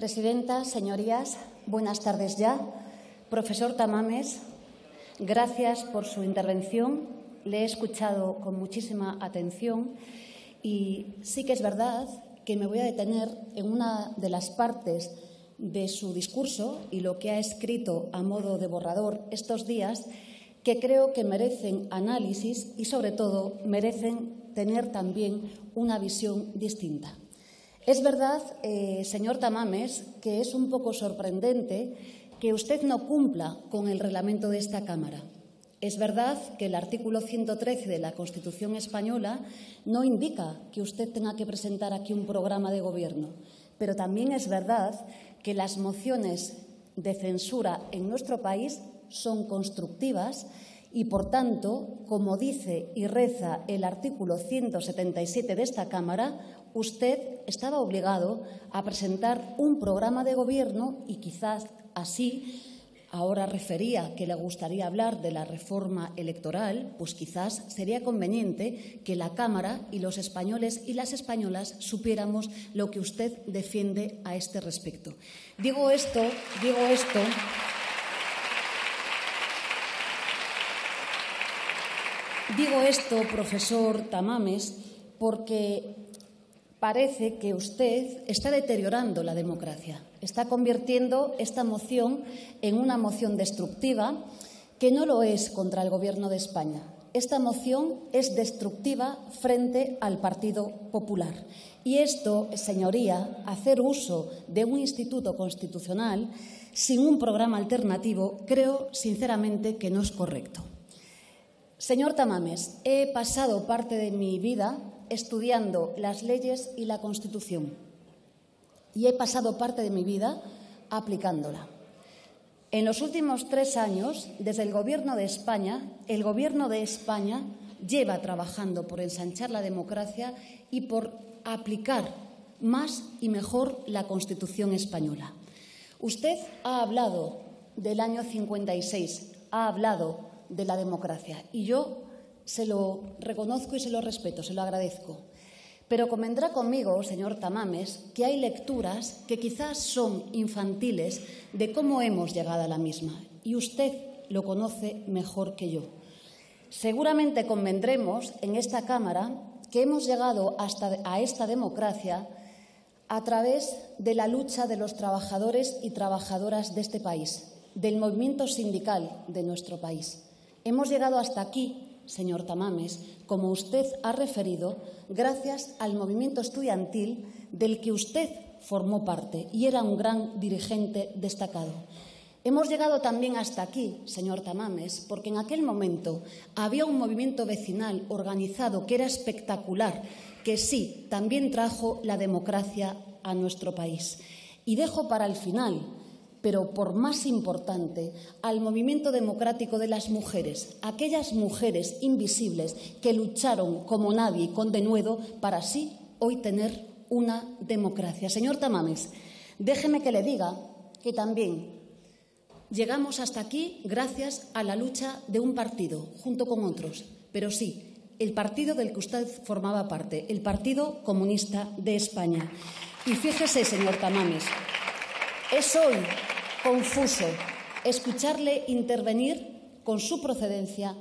Presidenta, señorías, buenas tardes ya. Profesor Tamames, gracias por su intervención. Le he escuchado con muchísima atención y sí que es verdad que me voy a detener en una de las partes de su discurso y lo que ha escrito a modo de borrador estos días, que creo que merecen análisis y, sobre todo, merecen tener también una visión distinta. Es verdad, señor Tamames, que es un poco sorprendente que usted no cumpla con el reglamento de esta Cámara. Es verdad que el artículo 113 de la Constitución española no indica que usted tenga que presentar aquí un programa de gobierno, pero también es verdad que las mociones de censura en nuestro país son constructivas y, por tanto, como dice y reza el artículo 177 de esta Cámara, usted estaba obligado a presentar un programa de gobierno y quizás así, ahora refería que le gustaría hablar de la reforma electoral, pues quizás sería conveniente que la Cámara y los españoles y las españolas supiéramos lo que usted defiende a este respecto. Digo esto, profesor Tamames, porque parece que usted está deteriorando la democracia, está convirtiendo esta moción en una moción destructiva que no lo es contra el Gobierno de España. Esta moción es destructiva frente al Partido Popular. Y esto, señoría, hacer uso de un instituto constitucional sin un programa alternativo, creo sinceramente que no es correcto. Señor Tamames, he pasado parte de mi vida estudiando las leyes y la Constitución y he pasado parte de mi vida aplicándola. En los últimos 3 años, desde el Gobierno de España lleva trabajando por ensanchar la democracia y por aplicar más y mejor la Constitución española. Usted ha hablado del año 56, ha hablado de la democracia y yo se lo reconozco y se lo respeto, se lo agradezco. Pero convendrá conmigo, señor Tamames, que hay lecturas que quizás son infantiles de cómo hemos llegado a la misma. Y usted lo conoce mejor que yo. Seguramente convendremos en esta Cámara que hemos llegado a esta democracia a través de la lucha de los trabajadores y trabajadoras de este país, del movimiento sindical de nuestro país. Hemos llegado hasta aquí, señor Tamames, como usted ha referido, gracias al movimiento estudiantil del que usted formó parte y era un gran dirigente destacado. Hemos llegado también hasta aquí, señor Tamames, porque en aquel momento había un movimiento vecinal organizado que era espectacular, que sí, también trajo la democracia a nuestro país. Y dejo para el final, pero por más importante, al movimiento democrático de las mujeres, aquellas mujeres invisibles que lucharon como nadie y con denuedo para así hoy tener una democracia. Señor Tamames, déjeme que le diga que también llegamos hasta aquí gracias a la lucha de un partido, junto con otros, pero sí, el partido del que usted formaba parte, el Partido Comunista de España. Y fíjese, señor Tamames, es hoy confuso escucharle intervenir con su procedencia,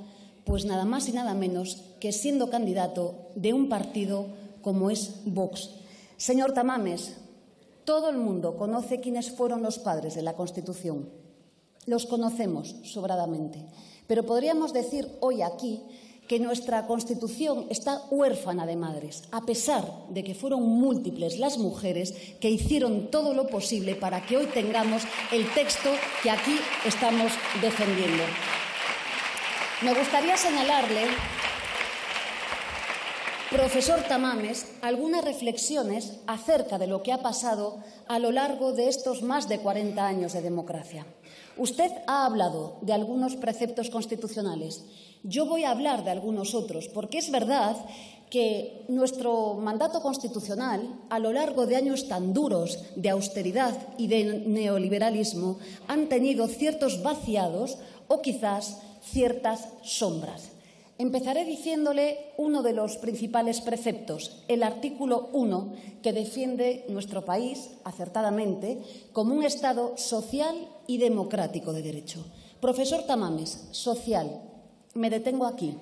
pues nada más y nada menos que siendo candidato de un partido como es Vox. Señor Tamames, todo el mundo conoce quiénes fueron los padres de la Constitución. Los conocemos sobradamente. Pero podríamos decir hoy aquí que nuestra Constitución está huérfana de madres, a pesar de que fueron múltiples las mujeres que hicieron todo lo posible para que hoy tengamos el texto que aquí estamos defendiendo. Me gustaría señalarle, profesor Tamames, algunas reflexiones acerca de lo que ha pasado a lo largo de estos más de 40 años de democracia. Usted ha hablado de algunos preceptos constitucionales. Yo voy a hablar de algunos otros, porque es verdad que nuestro mandato constitucional, a lo largo de años tan duros de austeridad y de neoliberalismo, han tenido ciertos vaciados o quizás ciertas sombras. Empezaré diciéndole uno de los principales preceptos, el artículo 1, que defiende nuestro país, acertadamente, como un Estado social y democrático de derecho. Profesor Tamames, social, me detengo aquí.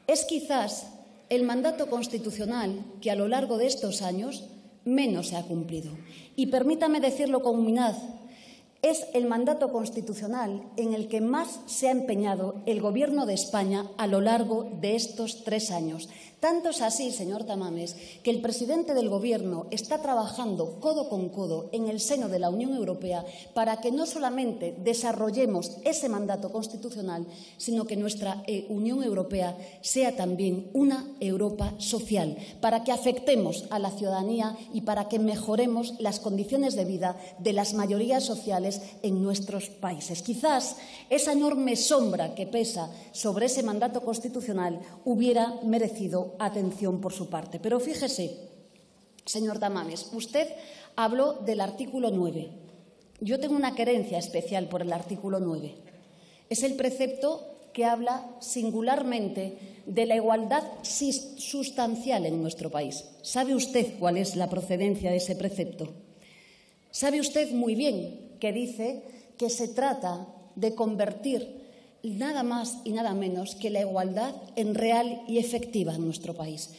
Es quizás el mandato constitucional que a lo largo de estos años menos se ha cumplido. Y permítame decirlo con humildad, es el mandato constitucional en el que más se ha empeñado el Gobierno de España a lo largo de estos 3 años. Tanto es así, señor Tamames, que el presidente del Gobierno está trabajando codo con codo en el seno de la Unión Europea para que no solamente desarrollemos ese mandato constitucional, sino que nuestra Unión Europea sea también una Europa social, para que afectemos a la ciudadanía y para que mejoremos las condiciones de vida de las mayorías sociales en nuestros países. Quizás esa enorme sombra que pesa sobre ese mandato constitucional hubiera merecido atención por su parte. Pero fíjese, señor Tamames, usted habló del artículo 9. Yo tengo una querencia especial por el artículo 9. Es el precepto que habla singularmente de la igualdad sustancial en nuestro país. ¿Sabe usted cuál es la procedencia de ese precepto? Sabe usted muy bien que dice que se trata de convertir nada más y nada menos que la igualdad en real y efectiva en nuestro país.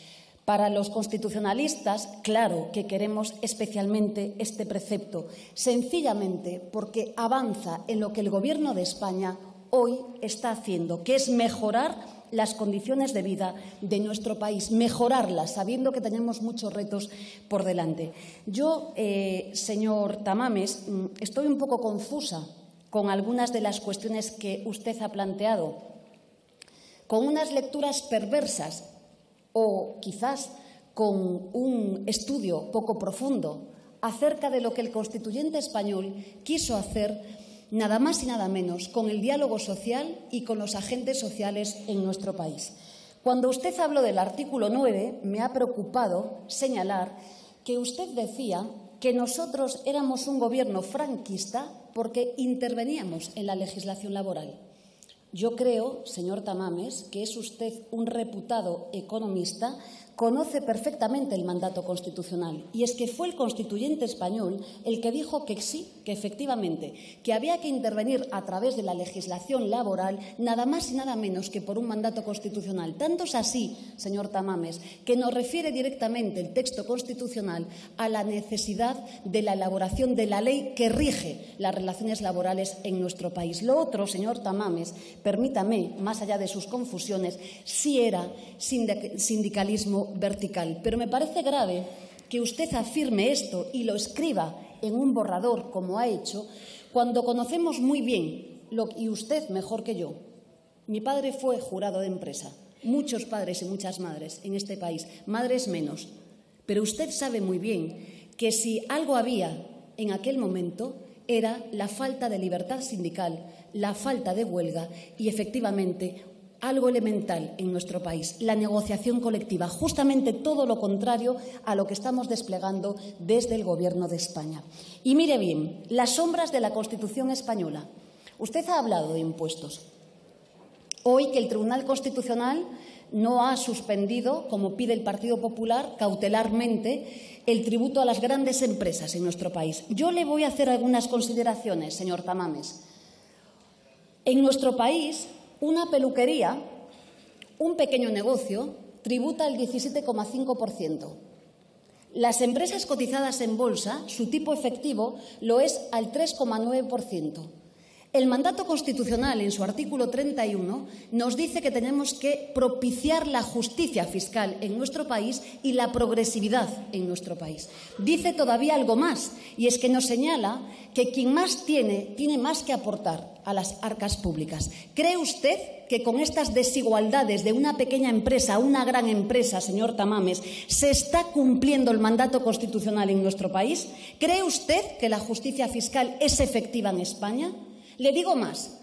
Para los constitucionalistas, claro que queremos especialmente este precepto, sencillamente porque avanza en lo que el Gobierno de España hoy está haciendo, que es mejorar las condiciones de vida de nuestro país, mejorarlas, sabiendo que tenemos muchos retos por delante. Yo, señor Tamames, estoy un poco confusa con algunas de las cuestiones que usted ha planteado, con unas lecturas perversas o quizás con un estudio poco profundo acerca de lo que el constituyente español quiso hacer nada más y nada menos con el diálogo social y con los agentes sociales en nuestro país. Cuando usted habló del artículo 9, me ha preocupado señalar que usted decía que nosotros éramos un gobierno franquista porque interveníamos en la legislación laboral. Yo creo, señor Tamames, que es usted un reputado economista, conoce perfectamente el mandato constitucional. Y es que fue el constituyente español el que dijo que sí, que efectivamente, que había que intervenir a través de la legislación laboral, nada más y nada menos que por un mandato constitucional. Tanto es así, señor Tamames, que nos refiere directamente el texto constitucional a la necesidad de la elaboración de la ley que rige las relaciones laborales en nuestro país. Lo otro, señor Tamames, permítame, más allá de sus confusiones, sí era sindicalismo vertical. Pero me parece grave que usted afirme esto y lo escriba en un borrador, como ha hecho, cuando conocemos muy bien, y usted mejor que yo, mi padre fue jurado de empresa, muchos padres y muchas madres en este país, madres menos, pero usted sabe muy bien que si algo había en aquel momento era la falta de libertad sindical, la falta de huelga y, efectivamente, algo elemental en nuestro país, la negociación colectiva, justamente todo lo contrario a lo que estamos desplegando desde el Gobierno de España. Y mire bien, las sombras de la Constitución española. Usted ha hablado de impuestos. Hoy que el Tribunal Constitucional no ha suspendido, como pide el Partido Popular, cautelarmente, el tributo a las grandes empresas en nuestro país. Yo le voy a hacer algunas consideraciones, señor Tamames. En nuestro país, una peluquería, un pequeño negocio, tributa el 17,5%. Las empresas cotizadas en bolsa, su tipo efectivo, lo es al 3,9%. El mandato constitucional, en su artículo 31, nos dice que tenemos que propiciar la justicia fiscal en nuestro país y la progresividad en nuestro país. Dice todavía algo más, y es que nos señala que quien más tiene más que aportar a las arcas públicas. ¿Cree usted que con estas desigualdades de una pequeña empresa a una gran empresa, señor Tamames, se está cumpliendo el mandato constitucional en nuestro país? ¿Cree usted que la justicia fiscal es efectiva en España? Le digo más,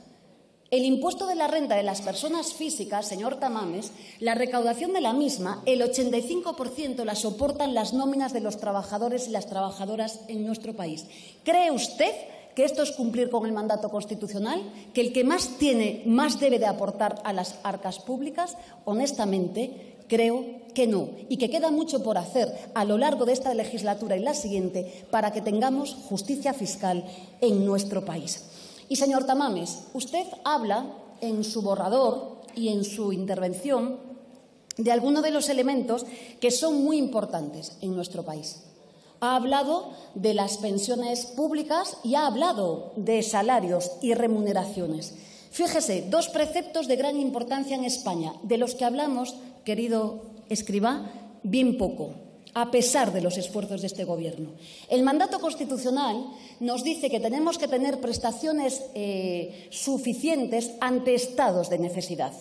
el impuesto de la renta de las personas físicas, señor Tamames, la recaudación de la misma, el 85% la soportan las nóminas de los trabajadores y las trabajadoras en nuestro país. ¿Cree usted que esto es cumplir con el mandato constitucional, que el que más tiene, más debe de aportar a las arcas públicas? Honestamente, creo que no, y que queda mucho por hacer a lo largo de esta legislatura y la siguiente para que tengamos justicia fiscal en nuestro país. Y, señor Tamames, usted habla en su borrador y en su intervención de algunos de los elementos que son muy importantes en nuestro país. Ha hablado de las pensiones públicas y ha hablado de salarios y remuneraciones. Fíjese, dos preceptos de gran importancia en España, de los que hablamos, querido Escrivá, bien poco, a pesar de los esfuerzos de este Gobierno. El mandato constitucional nos dice que tenemos que tener prestaciones suficientes ante estados de necesidad.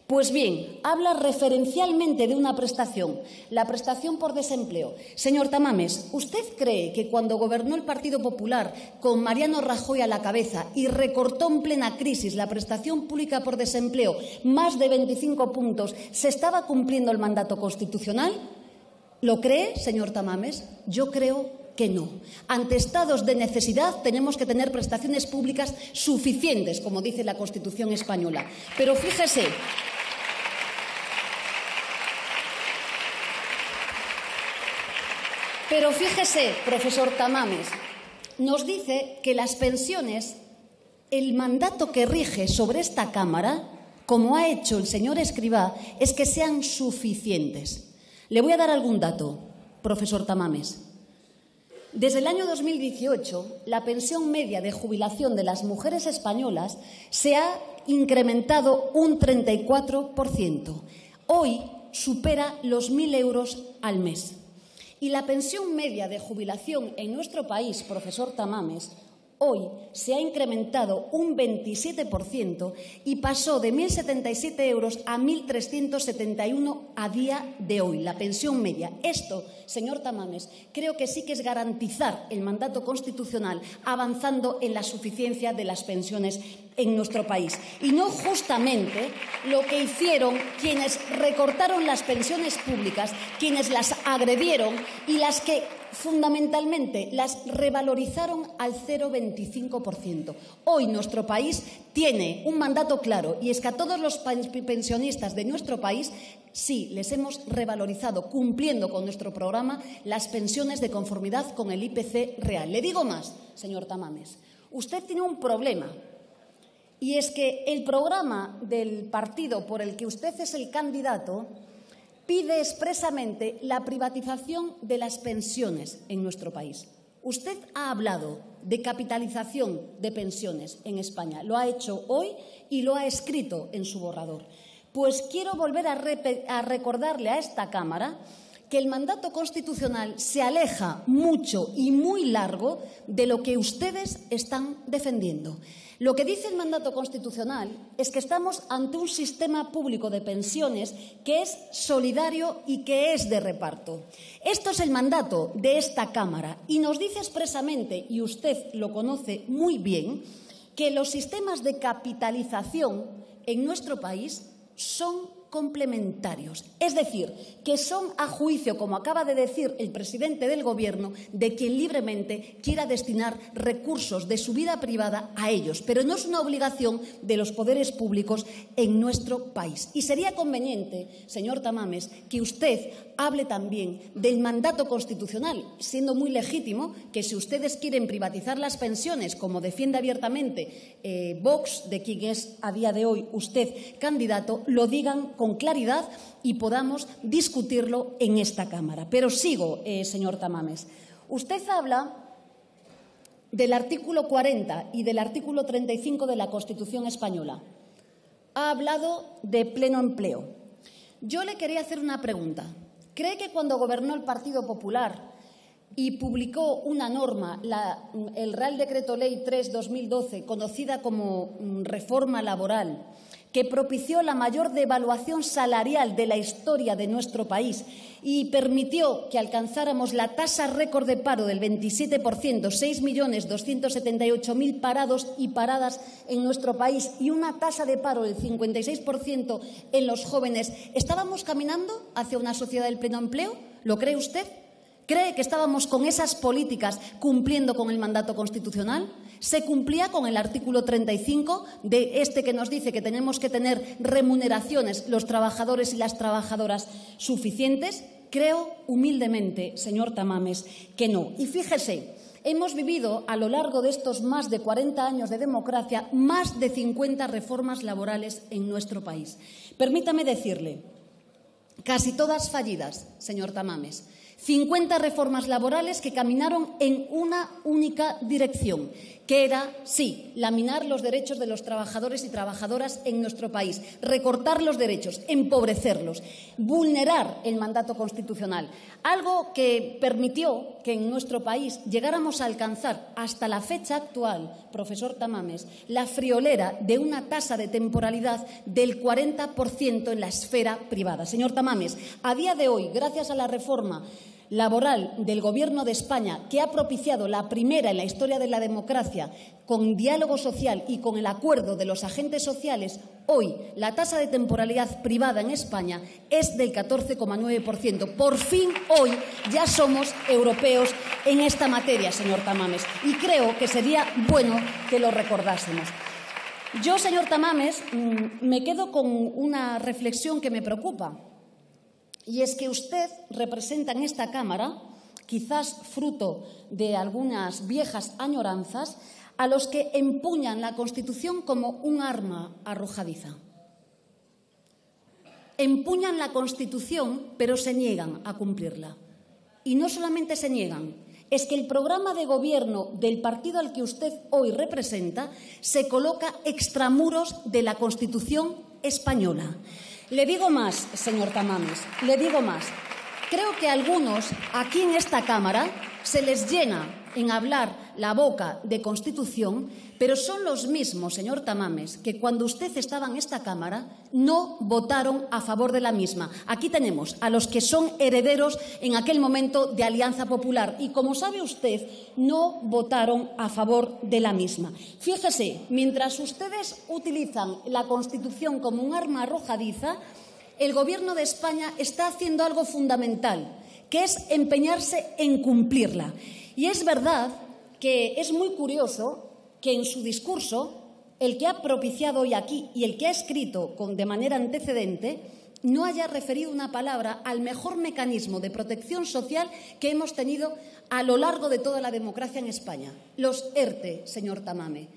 Pues bien, habla referencialmente de una prestación, la prestación por desempleo. Señor Tamames, ¿usted cree que cuando gobernó el Partido Popular con Mariano Rajoy a la cabeza y recortó en plena crisis la prestación pública por desempleo más de 25 puntos, se estaba cumpliendo el mandato constitucional? ¿Lo cree, señor Tamames? Yo creo que no. Ante estados de necesidad tenemos que tener prestaciones públicas suficientes, como dice la Constitución española. Pero fíjese, profesor Tamames, nos dice que las pensiones, el mandato que rige sobre esta Cámara, como ha hecho el señor Escrivá, es que sean suficientes. Le voy a dar algún dato, profesor Tamames. Desde el año 2018, la pensión media de jubilación de las mujeres españolas se ha incrementado un 34%. Hoy supera los 1.000 euros al mes. Y la pensión media de jubilación en nuestro país, profesor Tamames, hoy se ha incrementado un 27% y pasó de 1.077 euros a 1.371 a día de hoy, la pensión media. Esto, señor Tamames, creo que sí que es garantizar el mandato constitucional avanzando en la suficiencia de las pensiones en nuestro país. Y no justamente lo que hicieron quienes recortaron las pensiones públicas, quienes las agredieron y las que fundamentalmente las revalorizaron al 0,25%. Hoy nuestro país tiene un mandato claro y es que a todos los pensionistas de nuestro país sí les hemos revalorizado, cumpliendo con nuestro programa, las pensiones de conformidad con el IPC real. Le digo más, señor Tamames, usted tiene un problema y es que el programa del partido por el que usted es el candidato pide expresamente la privatización de las pensiones en nuestro país. Usted ha hablado de capitalización de pensiones en España. Lo ha hecho hoy y lo ha escrito en su borrador. Pues quiero volver a recordarle a esta Cámara que el mandato constitucional se aleja mucho y muy largo de lo que ustedes están defendiendo. Lo que dice el mandato constitucional es que estamos ante un sistema público de pensiones que es solidario y que es de reparto. Esto es el mandato de esta Cámara y nos dice expresamente, y usted lo conoce muy bien, que los sistemas de capitalización en nuestro país son complementarios, es decir, que son a juicio, como acaba de decir el presidente del Gobierno, de quien libremente quiera destinar recursos de su vida privada a ellos, pero no es una obligación de los poderes públicos en nuestro país. Y sería conveniente, señor Tamames, que usted hable también del mandato constitucional, siendo muy legítimo que si ustedes quieren privatizar las pensiones, como defiende abiertamente Vox, de quien es a día de hoy usted candidato, lo digan con claridad y podamos discutirlo en esta Cámara. Pero sigo, señor Tamames. Usted habla del artículo 40 y del artículo 35 de la Constitución española. Ha hablado de pleno empleo. Yo le quería hacer una pregunta. ¿Cree que cuando gobernó el Partido Popular y publicó una norma, el Real Decreto Ley 3/2012, conocida como reforma laboral, que propició la mayor devaluación salarial de la historia de nuestro país y permitió que alcanzáramos la tasa récord de paro del 27%, 6.278.000 parados y paradas en nuestro país y una tasa de paro del 56% en los jóvenes, ¿estábamos caminando hacia una sociedad del pleno empleo? ¿Lo cree usted? ¿Cree que estábamos con esas políticas cumpliendo con el mandato constitucional? ¿Se cumplía con el artículo 35 de este que nos dice que tenemos que tener remuneraciones los trabajadores y las trabajadoras suficientes? Creo humildemente, señor Tamames, que no. Y fíjese, hemos vivido a lo largo de estos más de 40 años de democracia más de 50 reformas laborales en nuestro país. Permítame decirle, casi todas fallidas, señor Tamames. 50 reformas laborales que caminaron en una única dirección, que era, sí, laminar los derechos de los trabajadores y trabajadoras en nuestro país, recortar los derechos, empobrecerlos, vulnerar el mandato constitucional, algo que permitió que en nuestro país llegáramos a alcanzar hasta la fecha actual, profesor Tamames, la friolera de una tasa de temporalidad del 40% en la esfera privada. Señor Tamames, a día de hoy, gracias a la reforma laboral del Gobierno de España, que ha propiciado la primera en la historia de la democracia, con diálogo social y con el acuerdo de los agentes sociales, hoy la tasa de temporalidad privada en España es del 14,9%. Por fin, hoy ya somos europeos en esta materia, señor Tamames, y creo que sería bueno que lo recordásemos. Yo, señor Tamames, me quedo con una reflexión que me preocupa. Y es que usted representa en esta Cámara, quizás fruto de algunas viejas añoranzas, a los que empuñan la Constitución como un arma arrojadiza. Empuñan la Constitución, pero se niegan a cumplirla. Y no solamente se niegan, es que el programa de gobierno del partido al que usted hoy representa se coloca extramuros de la Constitución española. Le digo más, señor Tamames, le digo más. Creo que a algunos aquí en esta Cámara se les llena en hablar la boca de Constitución, pero son los mismos, señor Tamames, que cuando usted estaba en esta Cámara no votaron a favor de la misma. Aquí tenemos a los que son herederos en aquel momento de Alianza Popular y, como sabe usted, no votaron a favor de la misma. Fíjese, mientras ustedes utilizan la Constitución como un arma arrojadiza, el Gobierno de España está haciendo algo fundamental, que es empeñarse en cumplirla. Y es verdad que es muy curioso que en su discurso, el que ha propiciado hoy aquí y el que ha escrito de manera antecedente, no haya referido una palabra al mejor mecanismo de protección social que hemos tenido a lo largo de toda la democracia en España, los ERTE, señor Tamames.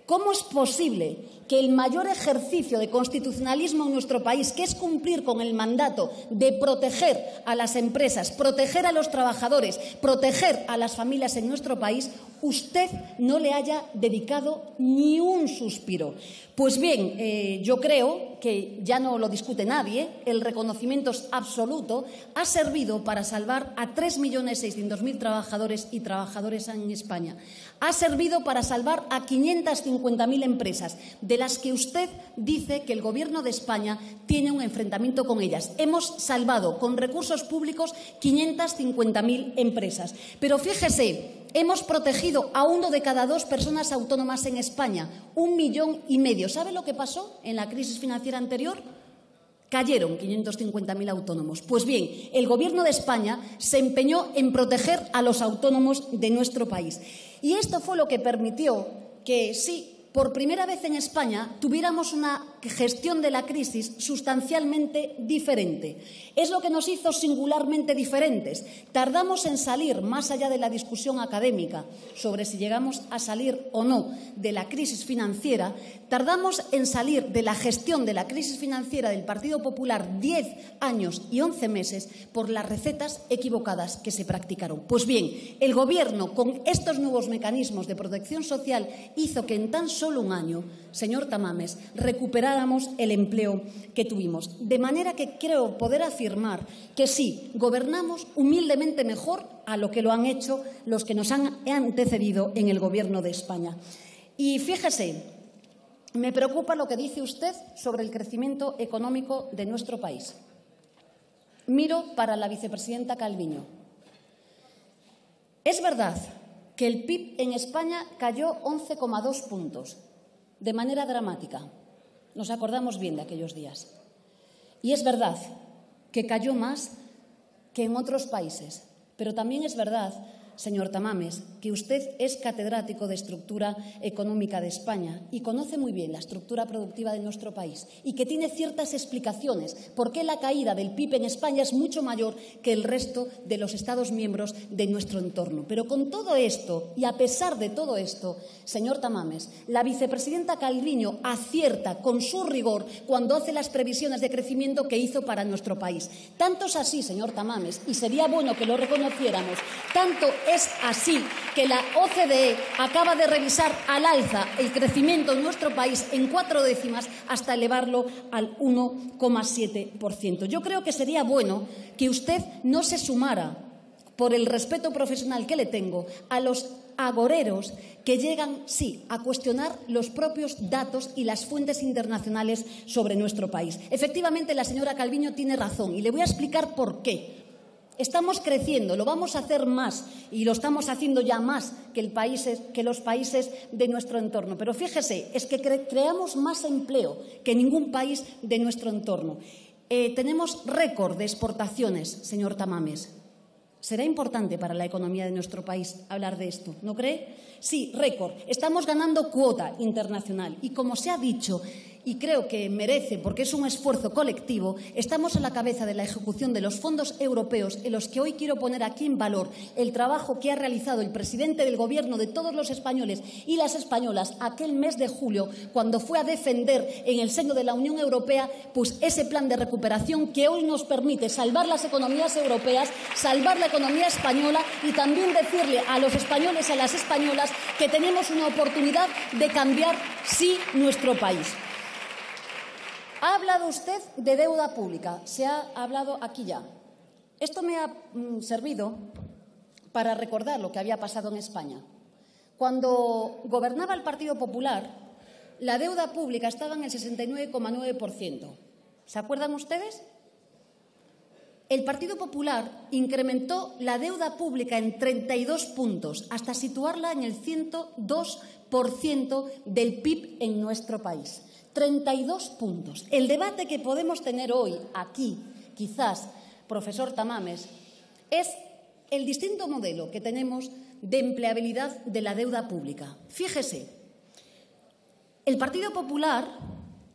¿Cómo es posible que el mayor ejercicio de constitucionalismo en nuestro país, que es cumplir con el mandato de proteger a las empresas, proteger a los trabajadores, proteger a las familias en nuestro país, usted no le haya dedicado ni un suspiro? Pues bien, yo creo que ya no lo discute nadie, el reconocimiento es absoluto, ha servido para salvar a 3.600.000 trabajadores y trabajadoras en España. Ha servido para salvar a 550.000 empresas, de las que usted dice que el Gobierno de España tiene un enfrentamiento con ellas. Hemos salvado con recursos públicos 550.000 empresas. Pero fíjese, hemos protegido a 1 de cada 2 personas autónomas en España, 1,5 millones. ¿Sabe lo que pasó en la crisis financiera anterior? Cayeron 550.000 autónomos. Pues bien, el Gobierno de España se empeñó en proteger a los autónomos de nuestro país. Y esto fue lo que permitió que, sí, por primera vez en España tuviéramos una gestión de la crisis sustancialmente diferente. Es lo que nos hizo singularmente diferentes. Tardamos en salir, más allá de la discusión académica sobre si llegamos a salir o no de la crisis financiera, tardamos en salir de la gestión de la crisis financiera del Partido Popular 10 años y 11 meses por las recetas equivocadas que se practicaron. Pues bien, el Gobierno, con estos nuevos mecanismos de protección social, hizo que en tan solo un año, señor Tamames, recuperáramos el empleo que tuvimos. De manera que creo poder afirmar que sí, gobernamos humildemente mejor a lo que lo han hecho los que nos han antecedido en el Gobierno de España. Y fíjese, me preocupa lo que dice usted sobre el crecimiento económico de nuestro país. Miro para la vicepresidenta Calviño. Es verdad que el PIB en España cayó 11,2 puntos, de manera dramática. Nos acordamos bien de aquellos días. Y es verdad que cayó más que en otros países. Pero también es verdad, señor Tamames, que usted es catedrático de Estructura Económica de España y conoce muy bien la estructura productiva de nuestro país y que tiene ciertas explicaciones por qué la caída del PIB en España es mucho mayor que el resto de los Estados miembros de nuestro entorno. Pero con todo esto, y a pesar de todo esto, señor Tamames, la vicepresidenta Calviño acierta con su rigor cuando hace las previsiones de crecimiento que hizo para nuestro país. Tanto es así, señor Tamames, y sería bueno que lo reconociéramos, tanto es así que la OCDE acaba de revisar al alza el crecimiento en nuestro país en 4 décimas hasta elevarlo al 1,7%. Yo creo que sería bueno que usted no se sumara, por el respeto profesional que le tengo, a los agoreros que llegan, sí, a cuestionar los propios datos y las fuentes internacionales sobre nuestro país. Efectivamente, la señora Calviño tiene razón y le voy a explicar por qué. Estamos creciendo, lo vamos a hacer más y lo estamos haciendo ya más que los países de nuestro entorno. Pero fíjese, es que creamos más empleo que ningún país de nuestro entorno. Tenemos récord de exportaciones, señor Tamames. Será importante para la economía de nuestro país hablar de esto, ¿no cree? Sí, récord. Estamos ganando cuota internacional y, como se ha dicho, y creo que merece, porque es un esfuerzo colectivo, estamos a la cabeza de la ejecución de los fondos europeos, en los que hoy quiero poner aquí en valor el trabajo que ha realizado el presidente del Gobierno de todos los españoles y las españolas aquel mes de julio, cuando fue a defender en el seno de la Unión Europea pues ese plan de recuperación que hoy nos permite salvar las economías europeas, salvar la economía española y también decirle a los españoles y a las españolas que tenemos una oportunidad de cambiar, sí, nuestro país. Ha hablado usted de deuda pública, se ha hablado aquí ya. Esto me ha servido para recordar lo que había pasado en España. Cuando gobernaba el Partido Popular, la deuda pública estaba en el 69,9%. ¿Se acuerdan ustedes? El Partido Popular incrementó la deuda pública en 32 puntos, hasta situarla en el 102% del PIB en nuestro país. 32 puntos. El debate que podemos tener hoy aquí, quizás, profesor Tamames, es el distinto modelo que tenemos de empleabilidad de la deuda pública. Fíjese, el Partido Popular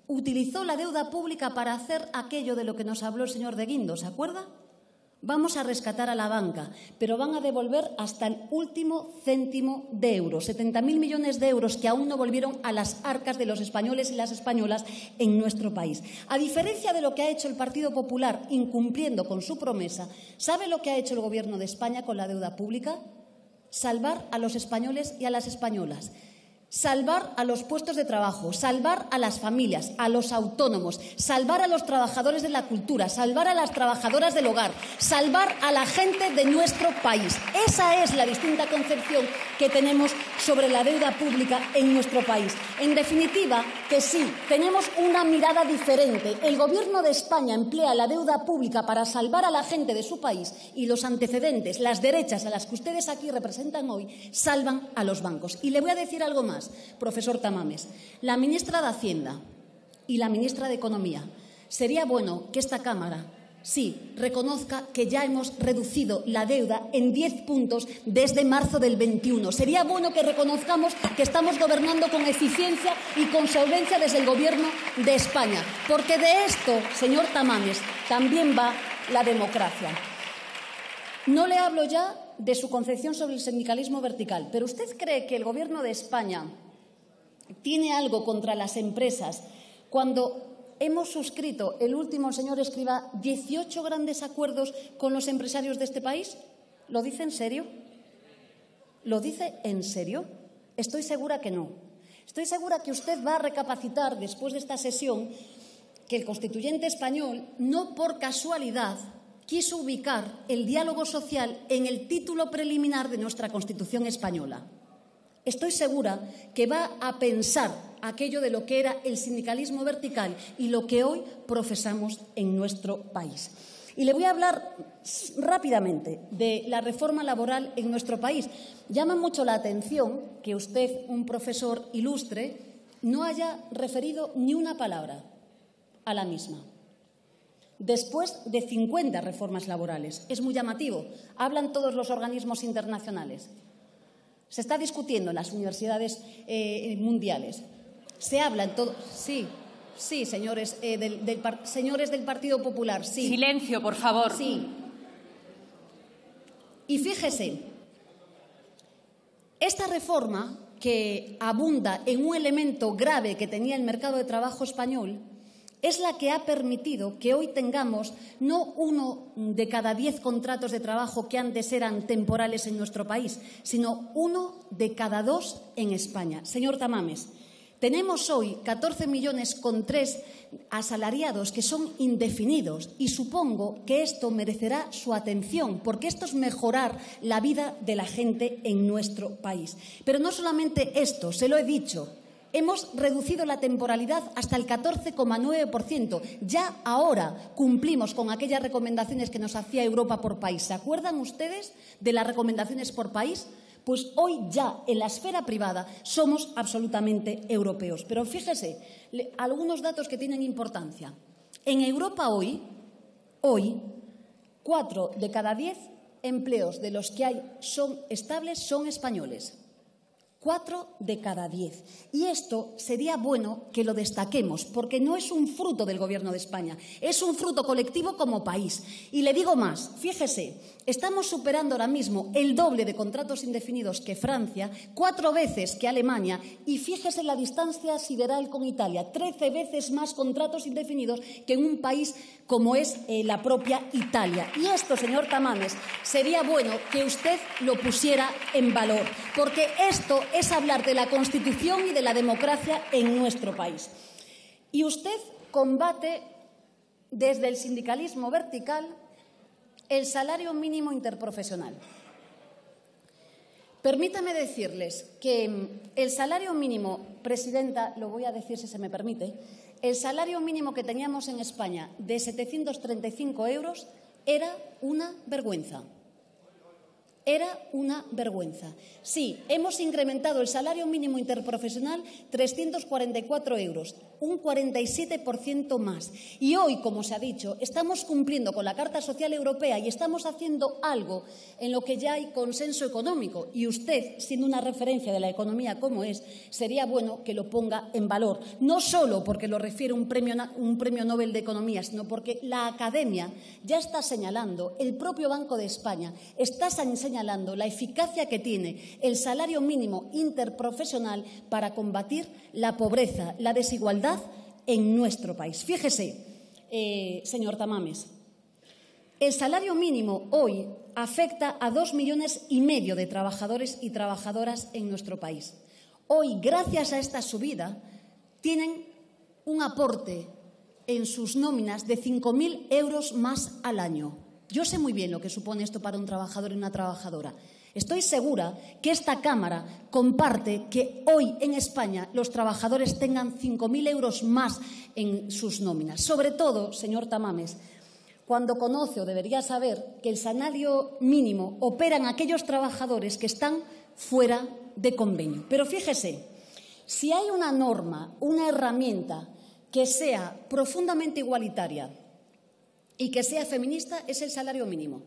utilizó la deuda pública para hacer aquello de lo que nos habló el señor de Guindos, ¿se acuerda? Vamos a rescatar a la banca, pero van a devolver hasta el último céntimo de euro, 70.000 millones de euros que aún no volvieron a las arcas de los españoles y las españolas en nuestro país. A diferencia de lo que ha hecho el Partido Popular incumpliendo con su promesa, ¿sabe lo que ha hecho el Gobierno de España con la deuda pública? Salvar a los españoles y a las españolas. Salvar a los puestos de trabajo, salvar a las familias, a los autónomos, salvar a los trabajadores de la cultura, salvar a las trabajadoras del hogar, salvar a la gente de nuestro país. Esa es la distinta concepción que tenemos sobre la deuda pública en nuestro país. En definitiva, que sí, tenemos una mirada diferente. El Gobierno de España emplea la deuda pública para salvar a la gente de su país y los antecedentes, las derechas a las que ustedes aquí representan hoy, salvan a los bancos. Y le voy a decir algo más, profesor Tamames. La ministra de Hacienda y la ministra de Economía, sería bueno que esta Cámara, sí, reconozca que ya hemos reducido la deuda en 10 puntos desde marzo del 21. Sería bueno que reconozcamos que estamos gobernando con eficiencia y con solvencia desde el Gobierno de España, porque de esto, señor Tamames, también va la democracia. No le hablo ya de su concepción sobre el sindicalismo vertical, pero ¿usted cree que el Gobierno de España tiene algo contra las empresas cuando hemos suscrito, el último, el señor Escrivá, 18 grandes acuerdos con los empresarios de este país? ¿Lo dice en serio? ¿Lo dice en serio? Estoy segura que no. Estoy segura que usted va a recapacitar después de esta sesión que el constituyente español, no por casualidad, quiso ubicar el diálogo social en el título preliminar de nuestra Constitución española. Estoy segura que va a pensar aquello de lo que era el sindicalismo vertical y lo que hoy profesamos en nuestro país. Y le voy a hablar rápidamente de la reforma laboral en nuestro país. Llama mucho la atención que usted, un profesor ilustre, no haya referido ni una palabra a la misma. después de 50 reformas laborales. Es muy llamativo. Hablan todos los organismos internacionales. Se está discutiendo en las universidades mundiales. Se habla en todo. Sí, sí, señores, señores del Partido Popular, sí. Silencio, por favor. Sí. Y fíjese, esta reforma, que abunda en un elemento grave que tenía el mercado de trabajo español, es la que ha permitido que hoy tengamos no 1 de cada 10 contratos de trabajo que antes eran temporales en nuestro país, sino 1 de cada 2 en España. Señor Tamames, tenemos hoy 14,3 millones asalariados que son indefinidos y supongo que esto merecerá su atención porque esto es mejorar la vida de la gente en nuestro país. Pero no solamente esto, se lo he dicho. Hemos reducido la temporalidad hasta el 14,9%. Ya ahora cumplimos con aquellas recomendaciones que nos hacía Europa por país. ¿Se acuerdan ustedes de las recomendaciones por país? Pues hoy ya en la esfera privada somos absolutamente europeos. Pero fíjese, algunos datos que tienen importancia. En Europa hoy, 4 de cada 10 empleos de los que hay son estables son españoles. 4 de cada 10. Y esto sería bueno que lo destaquemos, porque no es un fruto del Gobierno de España, es un fruto colectivo como país. Y le digo más, fíjese, estamos superando ahora mismo el doble de contratos indefinidos que Francia, 4 veces que Alemania, y fíjese la distancia sideral con Italia, 13 veces más contratos indefinidos que en un país como es la propia Italia. Y esto, señor Tamames, sería bueno que usted lo pusiera en valor, porque esto es hablar de la Constitución y de la democracia en nuestro país. Y usted combate desde el sindicalismo vertical el salario mínimo interprofesional. Permítame decirles que el salario mínimo, Presidenta, lo voy a decir si se me permite, el salario mínimo que teníamos en España de 735 euros era una vergüenza. Era una vergüenza. Sí, hemos incrementado el salario mínimo interprofesional 344 euros, un 47% más. Y hoy, como se ha dicho, estamos cumpliendo con la Carta Social Europea y estamos haciendo algo en lo que ya hay consenso económico. Y usted, siendo una referencia de la economía como es, sería bueno que lo ponga en valor. No solo porque lo refiere un premio Nobel de Economía, sino porque la academia ya está señalando, el propio Banco de España está señalando la eficacia que tiene el salario mínimo interprofesional para combatir la pobreza, la desigualdad en nuestro país. Fíjese, señor Tamames, el salario mínimo hoy afecta a 2,5 millones de trabajadores y trabajadoras en nuestro país. Hoy, gracias a esta subida, tienen un aporte en sus nóminas de 5.000 euros más al año. Yo sé muy bien lo que supone esto para un trabajador y una trabajadora. Estoy segura que esta Cámara comparte que hoy en España los trabajadores tengan 5.000 euros más en sus nóminas. Sobre todo, señor Tamames, cuando conoce o debería saber que el salario mínimo opera en aquellos trabajadores que están fuera de convenio. Pero fíjese, si hay una norma, una herramienta que sea profundamente igualitaria y que sea feminista, es el salario mínimo.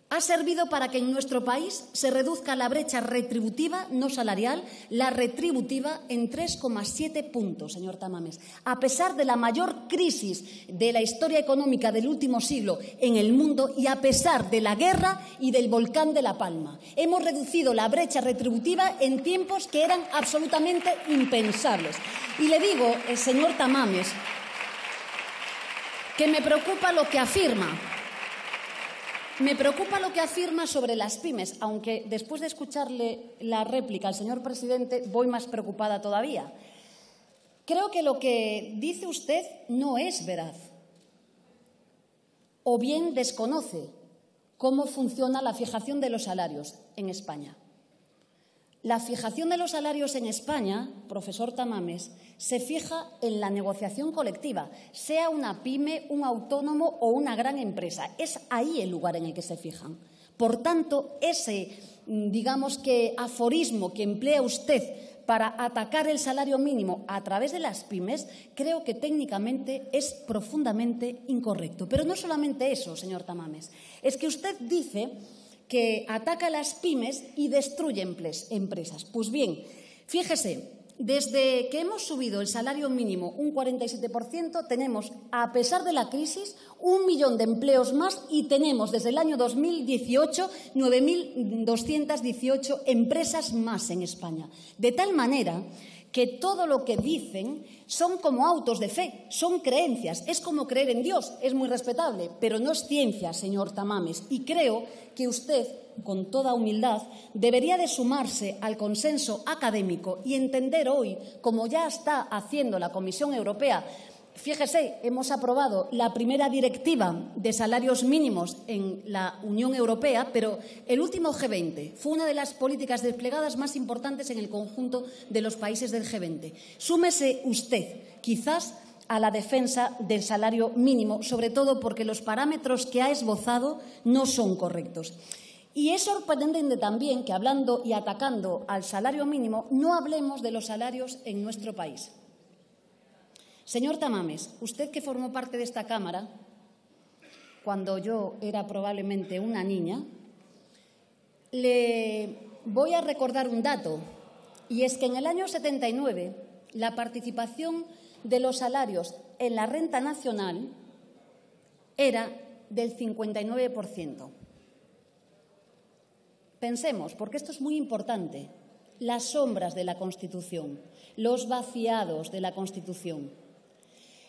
Ha servido para que en nuestro país se reduzca la brecha retributiva, no salarial, la retributiva en 3,7 puntos, señor Tamames. A pesar de la mayor crisis de la historia económica del último siglo en el mundo y a pesar de la guerra y del volcán de La Palma. Hemos reducido la brecha retributiva en tiempos que eran absolutamente impensables. Y le digo, señor Tamames, que me preocupa lo que afirma. Me preocupa lo que afirma sobre las pymes, aunque después de escucharle la réplica al señor presidente voy más preocupada todavía. Creo que lo que dice usted no es veraz. O bien desconoce cómo funciona la fijación de los salarios en España. La fijación de los salarios en España, profesor Tamames, se fija en la negociación colectiva, sea una pyme, un autónomo o una gran empresa. Es ahí el lugar en el que se fijan. Por tanto, ese, digamos que aforismo que emplea usted para atacar el salario mínimo a través de las pymes, creo que técnicamente es profundamente incorrecto. Pero no solamente eso, señor Tamames, es que usted dice que ataca a las pymes y destruye empresas. Pues bien, fíjese, desde que hemos subido el salario mínimo un 47%, tenemos, a pesar de la crisis, 1 millón de empleos más y tenemos desde el año 2018 9.218 empresas más en España. De tal manera que todo lo que dicen son como autos de fe, son creencias, es como creer en Dios, es muy respetable, pero no es ciencia, señor Tamames. Y creo que usted, con toda humildad, debería de sumarse al consenso académico y entender hoy, como ya está haciendo la Comisión Europea. Fíjese, hemos aprobado la primera directiva de salarios mínimos en la Unión Europea, pero el último G20 fue una de las políticas desplegadas más importantes en el conjunto de los países del G20. Súmese usted, quizás, a la defensa del salario mínimo, sobre todo porque los parámetros que ha esbozado no son correctos. Y es sorprendente también que, hablando y atacando al salario mínimo, no hablemos de los salarios en nuestro país. Señor Tamames, usted que formó parte de esta Cámara cuando yo era probablemente una niña, le voy a recordar un dato, y es que en el año 79 la participación de los salarios en la renta nacional era del 59%. Pensemos, porque esto es muy importante, las sombras de la Constitución, los vaciados de la Constitución.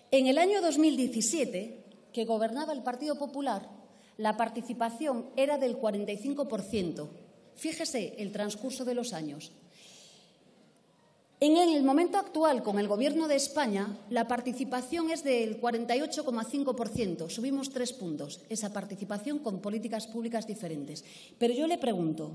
En el año 2017, que gobernaba el Partido Popular, la participación era del 45%. Fíjese el transcurso de los años. En el momento actual, con el Gobierno de España, la participación es del 48,5%. Subimos 3 puntos, esa participación con políticas públicas diferentes. Pero yo le pregunto,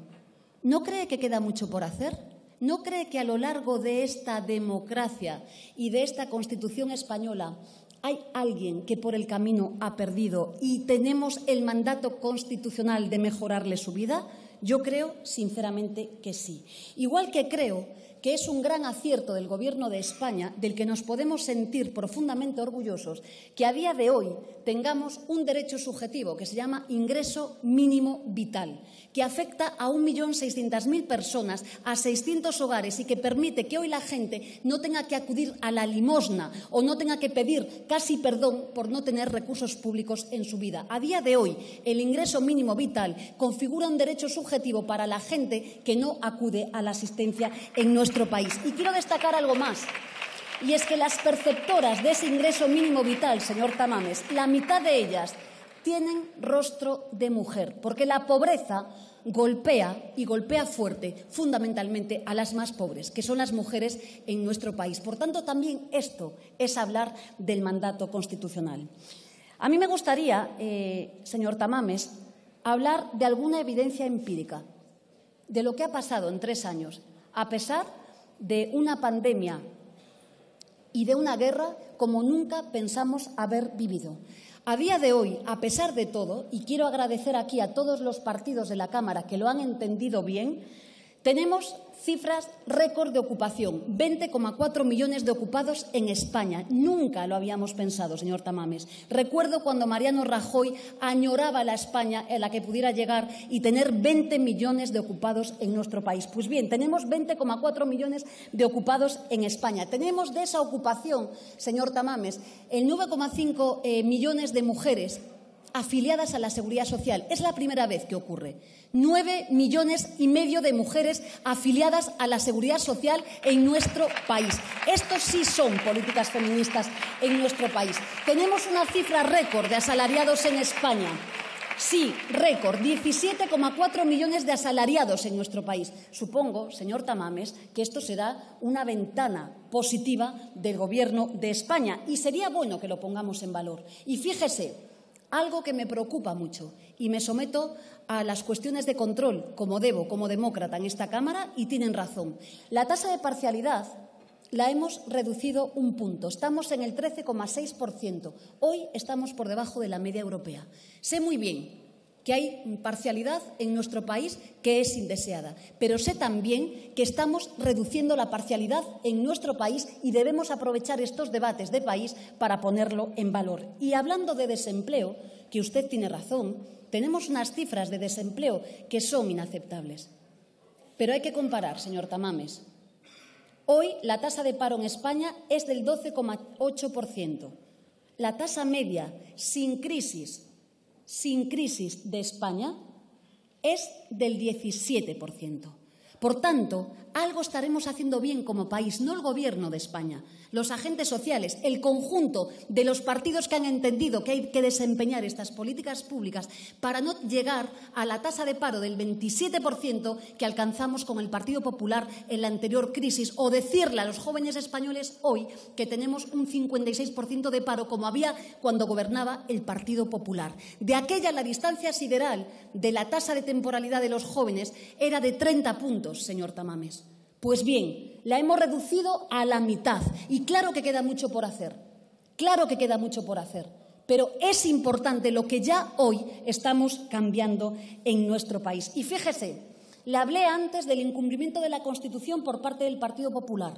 ¿no cree que queda mucho por hacer? ¿No cree que a lo largo de esta democracia y de esta Constitución española hay alguien que por el camino ha perdido y tenemos el mandato constitucional de mejorarle su vida? Yo creo, sinceramente, que sí. Igual que creo que es un gran acierto del Gobierno de España, del que nos podemos sentir profundamente orgullosos, que a día de hoy tengamos un derecho subjetivo que se llama ingreso mínimo vital, que afecta a 1.600.000 personas, a 600 hogares y que permite que hoy la gente no tenga que acudir a la limosna o no tenga que pedir casi perdón por no tener recursos públicos en su vida. A día de hoy, el ingreso mínimo vital configura un derecho subjetivo para la gente que no acude a la asistencia en nuestro país. Y quiero destacar algo más, y es que las perceptoras de ese ingreso mínimo vital, señor Tamames, la mitad de ellas tienen rostro de mujer, porque la pobreza golpea y golpea fuerte fundamentalmente a las más pobres, que son las mujeres en nuestro país. Por tanto, también esto es hablar del mandato constitucional. A mí me gustaría, señor Tamames, hablar de alguna evidencia empírica de lo que ha pasado en 3 años, a pesar de una pandemia y de una guerra como nunca pensamos haber vivido. A día de hoy, a pesar de todo, y quiero agradecer aquí a todos los partidos de la Cámara que lo han entendido bien, tenemos cifras récord de ocupación, 20,4 millones de ocupados en España. Nunca lo habíamos pensado, señor Tamames. Recuerdo cuando Mariano Rajoy añoraba la España en la que pudiera llegar y tener 20 millones de ocupados en nuestro país. Pues bien, tenemos 20,4 millones de ocupados en España. Tenemos de esa ocupación, señor Tamames, el 9,5 millones de mujeres afiliadas a la Seguridad Social. Es la primera vez que ocurre. 9,5 millones de mujeres afiliadas a la Seguridad Social en nuestro país. Estos sí son políticas feministas en nuestro país. Tenemos una cifra récord de asalariados en España. Sí, récord, 17,4 millones de asalariados en nuestro país. Supongo, señor Tamames, que esto será una ventana positiva del Gobierno de España y sería bueno que lo pongamos en valor. Y fíjese, algo que me preocupa mucho y me someto a las cuestiones de control, como debo, como demócrata en esta Cámara, y tienen razón. La tasa de parcialidad la hemos reducido 1 punto. Estamos en el 13,6%. Hoy estamos por debajo de la media europea. Sé muy bien que hay parcialidad en nuestro país que es indeseada, pero sé también que estamos reduciendo la parcialidad en nuestro país y debemos aprovechar estos debates de país para ponerlo en valor. Y hablando de desempleo, que usted tiene razón, tenemos unas cifras de desempleo que son inaceptables. Pero hay que comparar, señor Tamames. Hoy la tasa de paro en España es del 12,8%. La tasa media sin crisis de España es del 17%. Por tanto, algo estaremos haciendo bien como país, no el Gobierno de España, los agentes sociales, el conjunto de los partidos que han entendido que hay que desempeñar estas políticas públicas para no llegar a la tasa de paro del 27% que alcanzamos con el Partido Popular en la anterior crisis, o decirle a los jóvenes españoles hoy que tenemos un 56% de paro como había cuando gobernaba el Partido Popular. De aquella la distancia sideral de la tasa de temporalidad de los jóvenes era de 30 puntos, señor Tamames. Pues bien, la hemos reducido a la mitad y claro que queda mucho por hacer, pero es importante lo que ya hoy estamos cambiando en nuestro país. Y fíjese, le hablé antes del incumplimiento de la Constitución por parte del Partido Popular.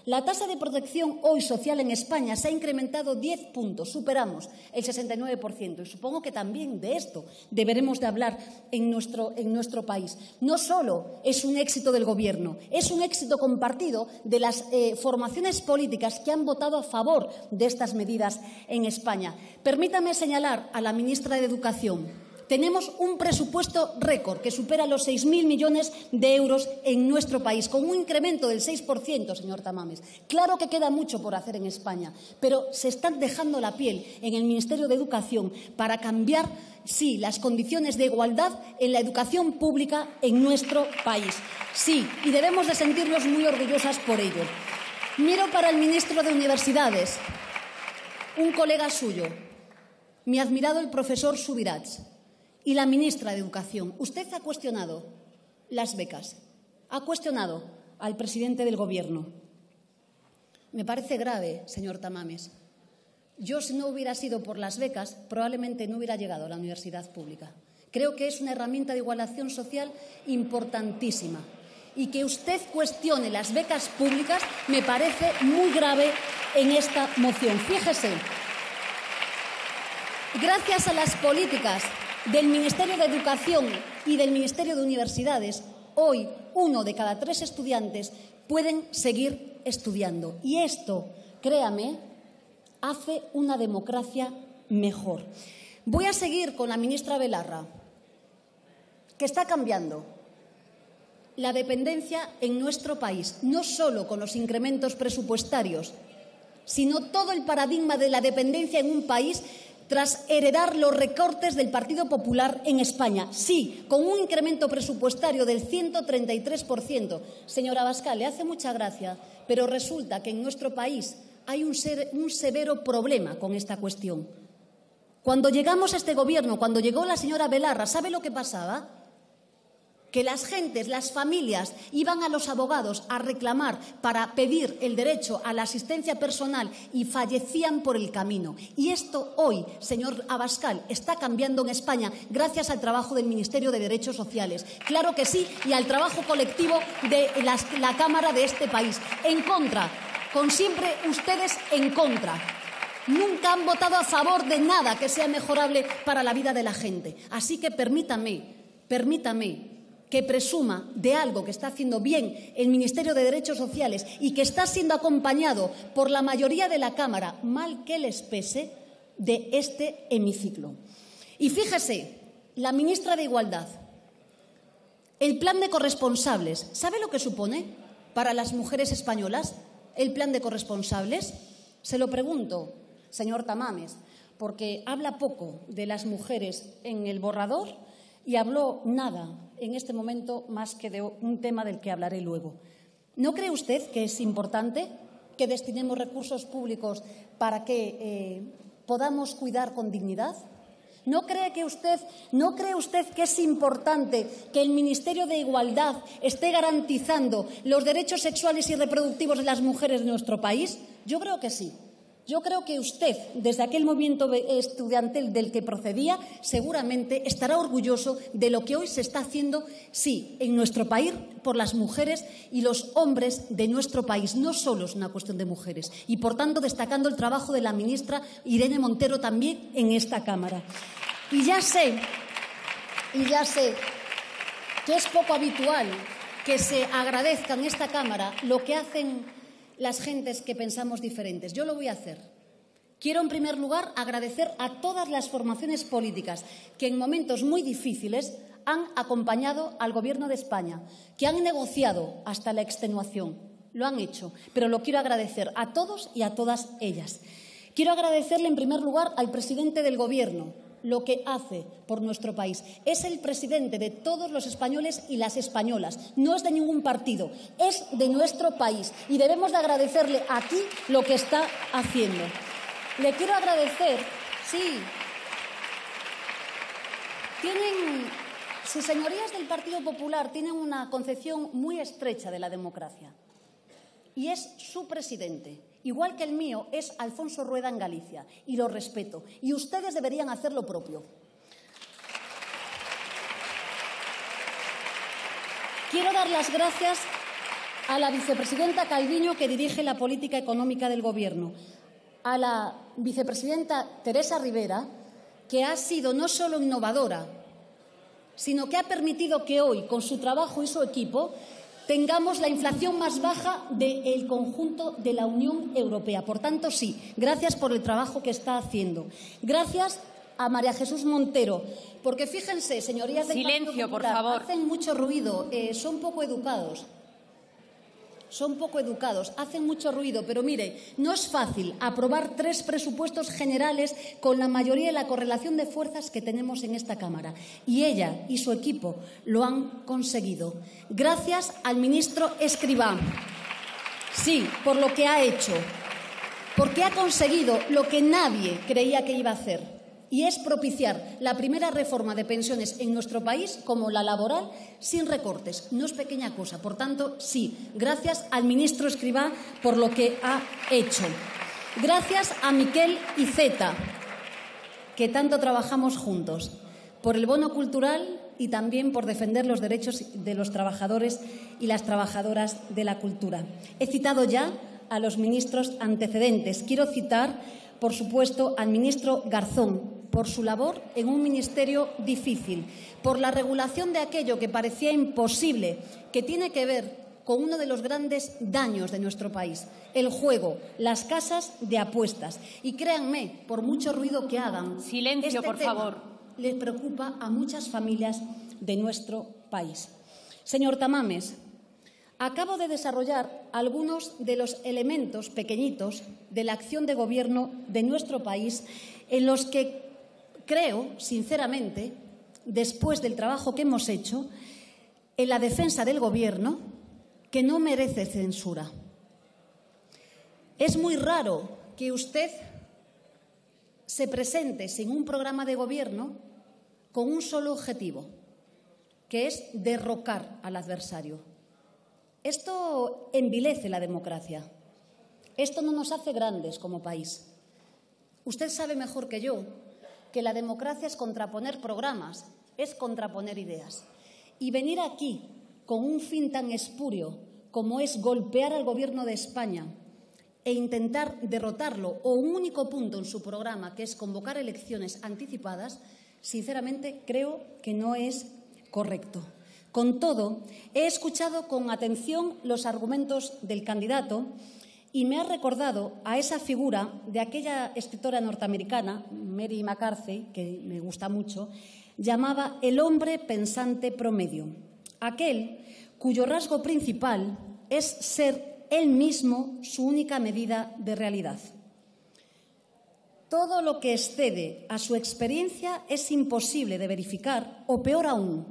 La tasa de protección hoy social en España se ha incrementado 10 puntos, superamos el 69%. Y supongo que también de esto deberemos de hablar en nuestro país. No solo es un éxito del Gobierno, es un éxito compartido de las formaciones políticas que han votado a favor de estas medidas en España. Permítame señalar a la ministra de Educación. Tenemos un presupuesto récord que supera los 6.000 millones de euros en nuestro país, con un incremento del 6%, señor Tamames. Claro que queda mucho por hacer en España, pero se están dejando la piel en el Ministerio de Educación para cambiar, sí, las condiciones de igualdad en la educación pública en nuestro país. Sí, y debemos de sentirnos muy orgullosas por ello. Miro para el ministro de Universidades, un colega suyo, mi admirado el profesor Subirats. Y la ministra de Educación, usted ha cuestionado las becas, ha cuestionado al presidente del Gobierno. Me parece grave, señor Tamames. Yo, si no hubiera sido por las becas, probablemente no hubiera llegado a la universidad pública. Creo que es una herramienta de igualación social importantísima. Y que usted cuestione las becas públicas me parece muy grave en esta moción. Fíjese, gracias a las políticas del Ministerio de Educación y del Ministerio de Universidades, hoy 1 de cada 3 estudiantes pueden seguir estudiando. Y esto, créame, hace una democracia mejor. Voy a seguir con la ministra Belarra, que está cambiando la dependencia en nuestro país, no solo con los incrementos presupuestarios, sino todo el paradigma de la dependencia en un país tras heredar los recortes del Partido Popular en España. Sí, con un incremento presupuestario del 133%. Señora Abascal, le hace mucha gracia, pero resulta que en nuestro país hay un severo problema con esta cuestión. Cuando llegamos a este Gobierno, cuando llegó la señora Belarra, ¿sabe lo que pasaba? Que las gentes, las familias, iban a los abogados a reclamar para pedir el derecho a la asistencia personal y fallecían por el camino. Y esto hoy, señor Abascal, está cambiando en España gracias al trabajo del Ministerio de Derechos Sociales. Claro que sí, y al trabajo colectivo de la Cámara de este país. En contra, con siempre ustedes en contra. Nunca han votado a favor de nada que sea mejorable para la vida de la gente. Así que permítame que presuma de algo que está haciendo bien el Ministerio de Derechos Sociales y que está siendo acompañado por la mayoría de la Cámara, mal que les pese, de este hemiciclo. Y fíjese, la ministra de Igualdad, el plan de corresponsables, ¿sabe lo que supone para las mujeres españolas el plan de corresponsables? Se lo pregunto, señor Tamames, porque habla poco de las mujeres en el borrador y habló nada en este momento más que de un tema del que hablaré luego. ¿No cree usted que es importante que destinemos recursos públicos para que podamos cuidar con dignidad? ¿No cree usted que es importante que el Ministerio de Igualdad esté garantizando los derechos sexuales y reproductivos de las mujeres de nuestro país? Yo creo que sí. Yo creo que usted, desde aquel movimiento estudiantil del que procedía, seguramente estará orgulloso de lo que hoy se está haciendo, sí, en nuestro país, por las mujeres y los hombres de nuestro país. No solo es una cuestión de mujeres. Y, por tanto, destacando el trabajo de la ministra Irene Montero también en esta Cámara. Y ya sé que es poco habitual que se agradezca en esta Cámara lo que hacen las gentes que pensamos diferentes. Yo lo voy a hacer. Quiero, en primer lugar, agradecer a todas las formaciones políticas que en momentos muy difíciles han acompañado al Gobierno de España, que han negociado hasta la extenuación. Lo han hecho, pero lo quiero agradecer a todos y a todas ellas. Quiero agradecerle, en primer lugar, al presidente del Gobierno, lo que hace por nuestro país. Es el presidente de todos los españoles y las españolas. No es de ningún partido, es de nuestro país. Y debemos de agradecerle aquí lo que está haciendo. Le quiero agradecer, sus señorías del Partido Popular tienen una concepción muy estrecha de la democracia. Y es su presidente. Igual que el mío es Alfonso Rueda en Galicia, y lo respeto. Y ustedes deberían hacer lo propio. Quiero dar las gracias a la vicepresidenta Calviño, que dirige la política económica del Gobierno, a la vicepresidenta Teresa Rivera, que ha sido no solo innovadora, sino que ha permitido que hoy, con su trabajo y su equipo, tengamos la inflación más baja del conjunto de la Unión Europea. Por tanto, sí, gracias por el trabajo que está haciendo. Gracias a María Jesús Montero, porque fíjense, señorías del Partido Popular, por favor. Hacen mucho ruido, son poco educados. Hacen mucho ruido, pero mire, no es fácil aprobar 3 presupuestos generales con la mayoría de la correlación de fuerzas que tenemos en esta Cámara. Y ella y su equipo lo han conseguido. Gracias al ministro Escrivá. Sí, por lo que ha hecho. Porque ha conseguido lo que nadie creía que iba a hacer. Y es propiciar la primera reforma de pensiones en nuestro país, como la laboral, sin recortes. No es pequeña cosa. Por tanto, sí, gracias al ministro Escrivá por lo que ha hecho. Gracias a Miquel Iceta, que tanto trabajamos juntos, por el bono cultural y también por defender los derechos de los trabajadores y las trabajadoras de la cultura. He citado ya a los ministros antecedentes. Quiero citar, por supuesto, al ministro Garzón, por su labor en un ministerio difícil, por la regulación de aquello que parecía imposible, que tiene que ver con uno de los grandes daños de nuestro país, el juego, las casas de apuestas. Y créanme, por mucho ruido que hagan, silencio, por favor, les preocupa a muchas familias de nuestro país. Señor Tamames, acabo de desarrollar algunos de los elementos pequeñitos de la acción de gobierno de nuestro país en los que creo, sinceramente, después del trabajo que hemos hecho, en la defensa del Gobierno, que no merece censura. Es muy raro que usted se presente sin un programa de Gobierno con un solo objetivo, que es derrocar al adversario. Esto envilece la democracia. Esto no nos hace grandes como país. Usted sabe mejor que yo que la democracia es contraponer programas, es contraponer ideas. Y venir aquí con un fin tan espurio como es golpear al Gobierno de España e intentar derrotarlo, o un único punto en su programa, que es convocar elecciones anticipadas, sinceramente creo que no es correcto. Con todo, he escuchado con atención los argumentos del candidato y me ha recordado a esa figura de aquella escritora norteamericana, Mary McCarthy, que me gusta mucho, llamaba el hombre pensante promedio, aquel cuyo rasgo principal es ser él mismo su única medida de realidad. Todo lo que excede a su experiencia es imposible de verificar, o peor aún,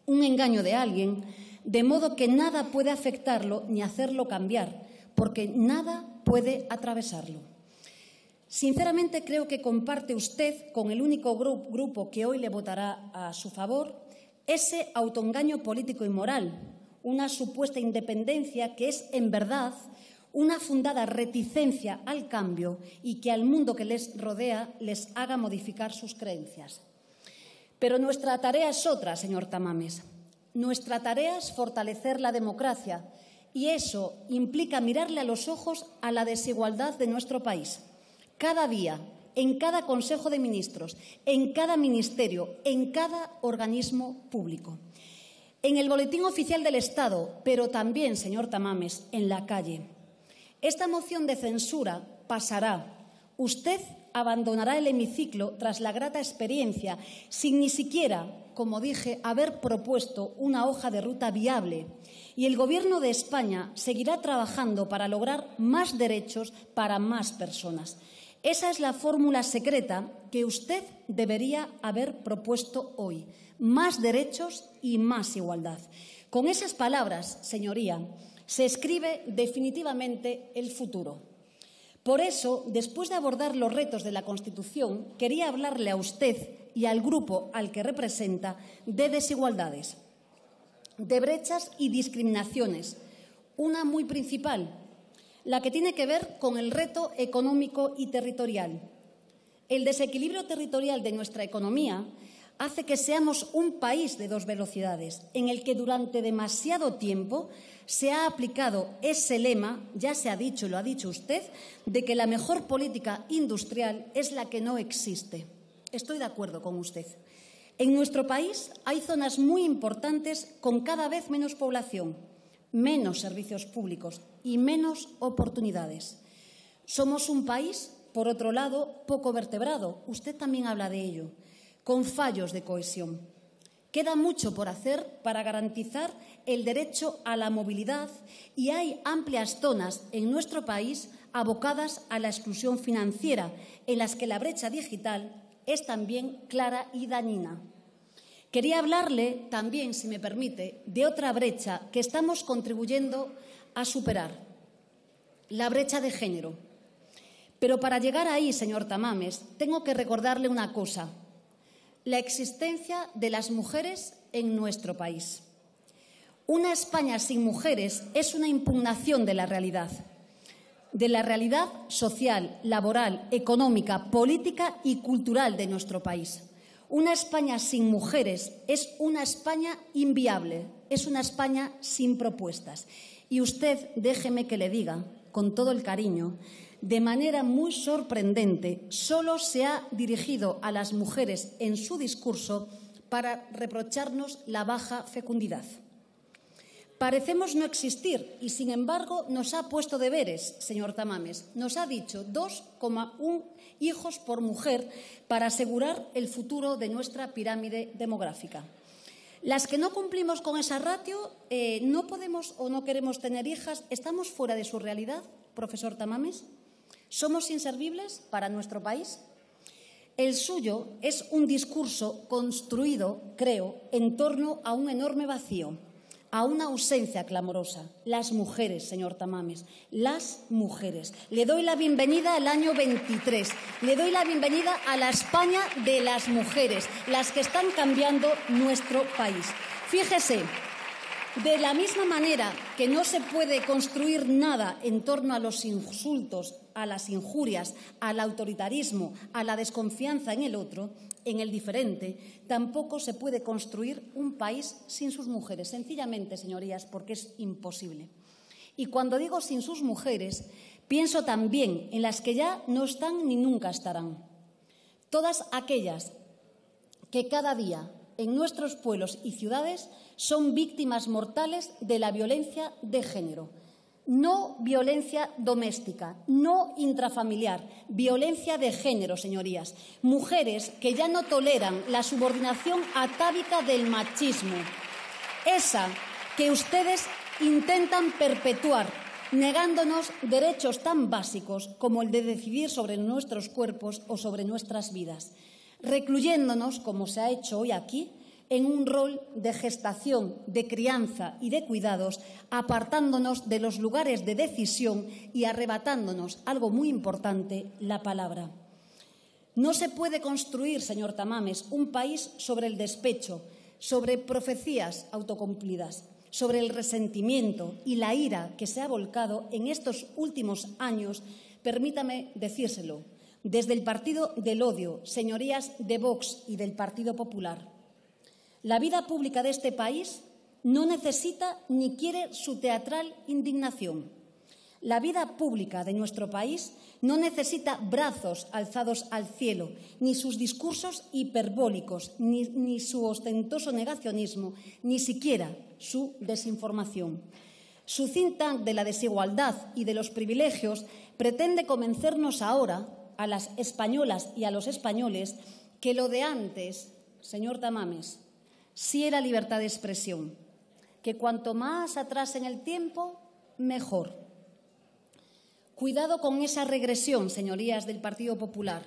un engaño de alguien, de modo que nada puede afectarlo ni hacerlo cambiar, porque nada puede atravesarlo. Sinceramente, creo que comparte usted con el único grupo que hoy le votará a su favor ese autoengaño político y moral, una supuesta independencia que es, en verdad, una fundada reticencia al cambio y que al mundo que les rodea les haga modificar sus creencias. Pero nuestra tarea es otra, señor Tamames. Nuestra tarea es fortalecer la democracia y eso implica mirarle a los ojos a la desigualdad de nuestro país. Cada día, en cada Consejo de Ministros, en cada ministerio, en cada organismo público. En el Boletín Oficial del Estado, pero también, señor Tamames, en la calle. Esta moción de censura pasará. Usted abandonará el hemiciclo tras la grata experiencia, sin ni siquiera, como dije, haber propuesto una hoja de ruta viable. Y el Gobierno de España seguirá trabajando para lograr más derechos para más personas. Esa es la fórmula secreta que usted debería haber propuesto hoy. Más derechos y más igualdad. Con esas palabras, señoría, se escribe definitivamente el futuro. Por eso, después de abordar los retos de la Constitución, quería hablarle a usted y al grupo al que representa de desigualdades, de brechas y discriminaciones. Una muy principal, la que tiene que ver con el reto económico y territorial. El desequilibrio territorial de nuestra economía hace que seamos un país de dos velocidades, en el que durante demasiado tiempo se ha aplicado ese lema, ya se ha dicho y lo ha dicho usted, de que la mejor política industrial es la que no existe. Estoy de acuerdo con usted. En nuestro país hay zonas muy importantes con cada vez menos población, menos servicios públicos y menos oportunidades. Somos un país, por otro lado, poco vertebrado. Usted también habla de ello, con fallos de cohesión. Queda mucho por hacer para garantizar el derecho a la movilidad y hay amplias zonas en nuestro país abocadas a la exclusión financiera, en las que la brecha digital es también clara y dañina. Quería hablarle también, si me permite, de otra brecha que estamos contribuyendo a superar, la brecha de género. Pero para llegar ahí, señor Tamames, tengo que recordarle una cosa: la existencia de las mujeres en nuestro país. Una España sin mujeres es una impugnación de la realidad social, laboral, económica, política y cultural de nuestro país. Una España sin mujeres es una España inviable, es una España sin propuestas. Y usted, déjeme que le diga, con todo el cariño, de manera muy sorprendente, solo se ha dirigido a las mujeres en su discurso para reprocharnos la baja fecundidad. Parecemos no existir y, sin embargo, nos ha puesto deberes, señor Tamames. Nos ha dicho 2,1 hijos por mujer para asegurar el futuro de nuestra pirámide demográfica. Las que no cumplimos con esa ratio, no podemos o no queremos tener hijas, ¿estamos fuera de su realidad, profesor Tamames? ¿Somos inservibles para nuestro país? El suyo es un discurso construido, creo, en torno a un enorme vacío, a una ausencia clamorosa. Las mujeres, señor Tamames, las mujeres. Le doy la bienvenida al año 23. Le doy la bienvenida a la España de las mujeres, las que están cambiando nuestro país. Fíjese, de la misma manera que no se puede construir nada en torno a los insultos, a las injurias, al autoritarismo, a la desconfianza en el otro, en el diferente, tampoco se puede construir un país sin sus mujeres. Sencillamente, señorías, porque es imposible. Y cuando digo sin sus mujeres, pienso también en las que ya no están ni nunca estarán. Todas aquellas que cada día en nuestros pueblos y ciudades son víctimas mortales de la violencia de género. No violencia doméstica, no intrafamiliar, violencia de género, señorías. Mujeres que ya no toleran la subordinación atávica del machismo, esa que ustedes intentan perpetuar, negándonos derechos tan básicos como el de decidir sobre nuestros cuerpos o sobre nuestras vidas, recluyéndonos, como se ha hecho hoy aquí, en un rol de gestación, de crianza y de cuidados, apartándonos de los lugares de decisión y arrebatándonos, algo muy importante, la palabra. No se puede construir, señor Tamames, un país sobre el despecho, sobre profecías autocumplidas, sobre el resentimiento y la ira que se ha volcado en estos últimos años, permítame decírselo, desde el partido del odio, señorías de Vox y del Partido Popular. La vida pública de este país no necesita ni quiere su teatral indignación. La vida pública de nuestro país no necesita brazos alzados al cielo, ni sus discursos hiperbólicos, ni su ostentoso negacionismo, ni siquiera su desinformación. Su think tank de la desigualdad y de los privilegios pretende convencernos ahora, a las españolas y a los españoles, que lo de antes, señor Tamames, sí era libertad de expresión, que cuanto más atrás en el tiempo, mejor. Cuidado con esa regresión, señorías del Partido Popular.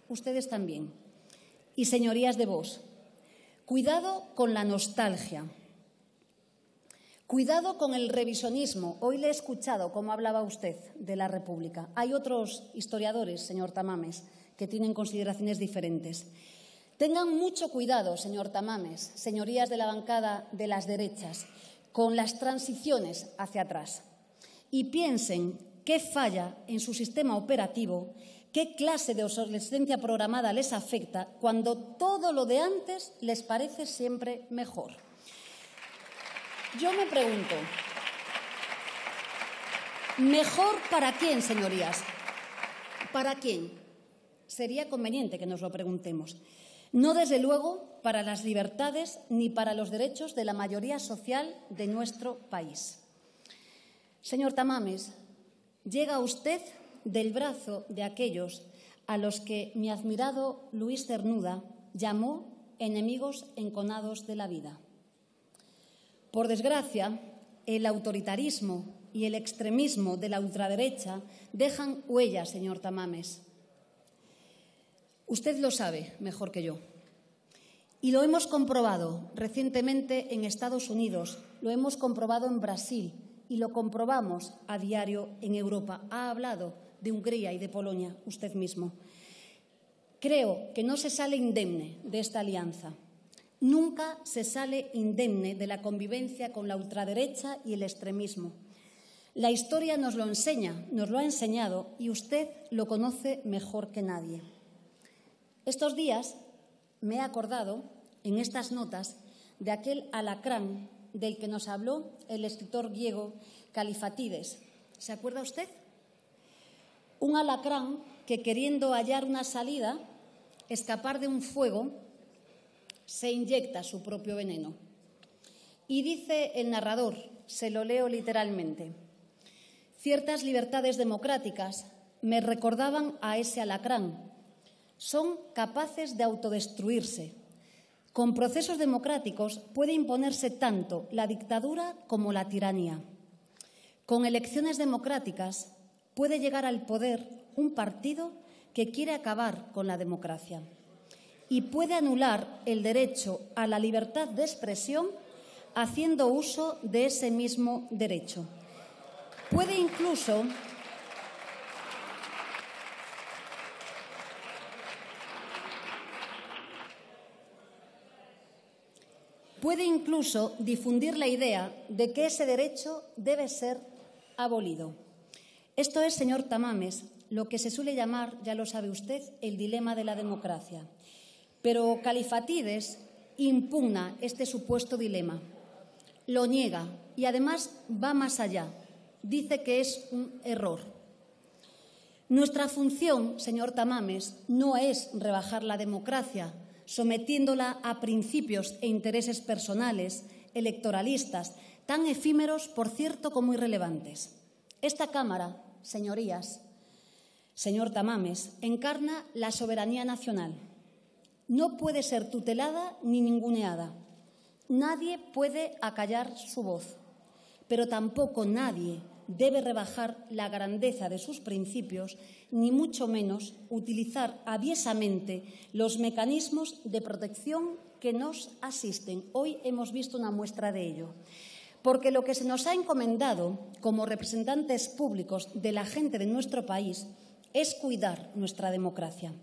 Ustedes también. Y señorías de Vox. Cuidado con la nostalgia. Cuidado con el revisionismo. Hoy le he escuchado cómo hablaba usted de la República. Hay otros historiadores, señor Tamames, que tienen consideraciones diferentes. Tengan mucho cuidado, señor Tamames, señorías de la bancada de las derechas, con las transiciones hacia atrás. Y piensen qué falla en su sistema operativo, qué clase de obsolescencia programada les afecta cuando todo lo de antes les parece siempre mejor. Yo me pregunto, ¿mejor para quién, señorías? ¿Para quién? Sería conveniente que nos lo preguntemos. No, desde luego, para las libertades ni para los derechos de la mayoría social de nuestro país. Señor Tamames, llega usted del brazo de aquellos a los que mi admirado Luis Cernuda llamó enemigos enconados de la vida. Por desgracia, el autoritarismo y el extremismo de la ultraderecha dejan huellas, señor Tamames. Usted lo sabe mejor que yo. Y lo hemos comprobado recientemente en Estados Unidos, lo hemos comprobado en Brasil y lo comprobamos a diario en Europa. Ha hablado de Hungría y de Polonia usted mismo. Creo que no se sale indemne de esta alianza. Nunca se sale indemne de la convivencia con la ultraderecha y el extremismo. La historia nos lo enseña, nos lo ha enseñado y usted lo conoce mejor que nadie. Estos días me he acordado, en estas notas, de aquel alacrán del que nos habló el escritor griego Califatides. ¿Se acuerda usted? Un alacrán que, queriendo hallar una salida, escapar de un fuego, se inyecta su propio veneno. Y dice el narrador, se lo leo literalmente: ciertas libertades democráticas me recordaban a ese alacrán. Son capaces de autodestruirse. Con procesos democráticos puede imponerse tanto la dictadura como la tiranía. Con elecciones democráticas puede llegar al poder un partido que quiere acabar con la democracia y puede anular el derecho a la libertad de expresión haciendo uso de ese mismo derecho. Puede incluso difundir la idea de que ese derecho debe ser abolido. Esto es, señor Tamames, lo que se suele llamar, ya lo sabe usted, el dilema de la democracia. Pero Califatides impugna este supuesto dilema, lo niega y además va más allá. Dice que es un error. Nuestra función, señor Tamames, no es rebajar la democracia, sometiéndola a principios e intereses personales, electoralistas, tan efímeros, por cierto, como irrelevantes. Esta Cámara, señorías, señor Tamames, encarna la soberanía nacional. No puede ser tutelada ni ninguneada. Nadie puede acallar su voz, pero tampoco nadie debe rebajar la grandeza de sus principios, ni mucho menos utilizar aviesamente los mecanismos de protección que nos asisten. Hoy hemos visto una muestra de ello. Porque lo que se nos ha encomendado como representantes públicos de la gente de nuestro país es cuidar nuestra democracia,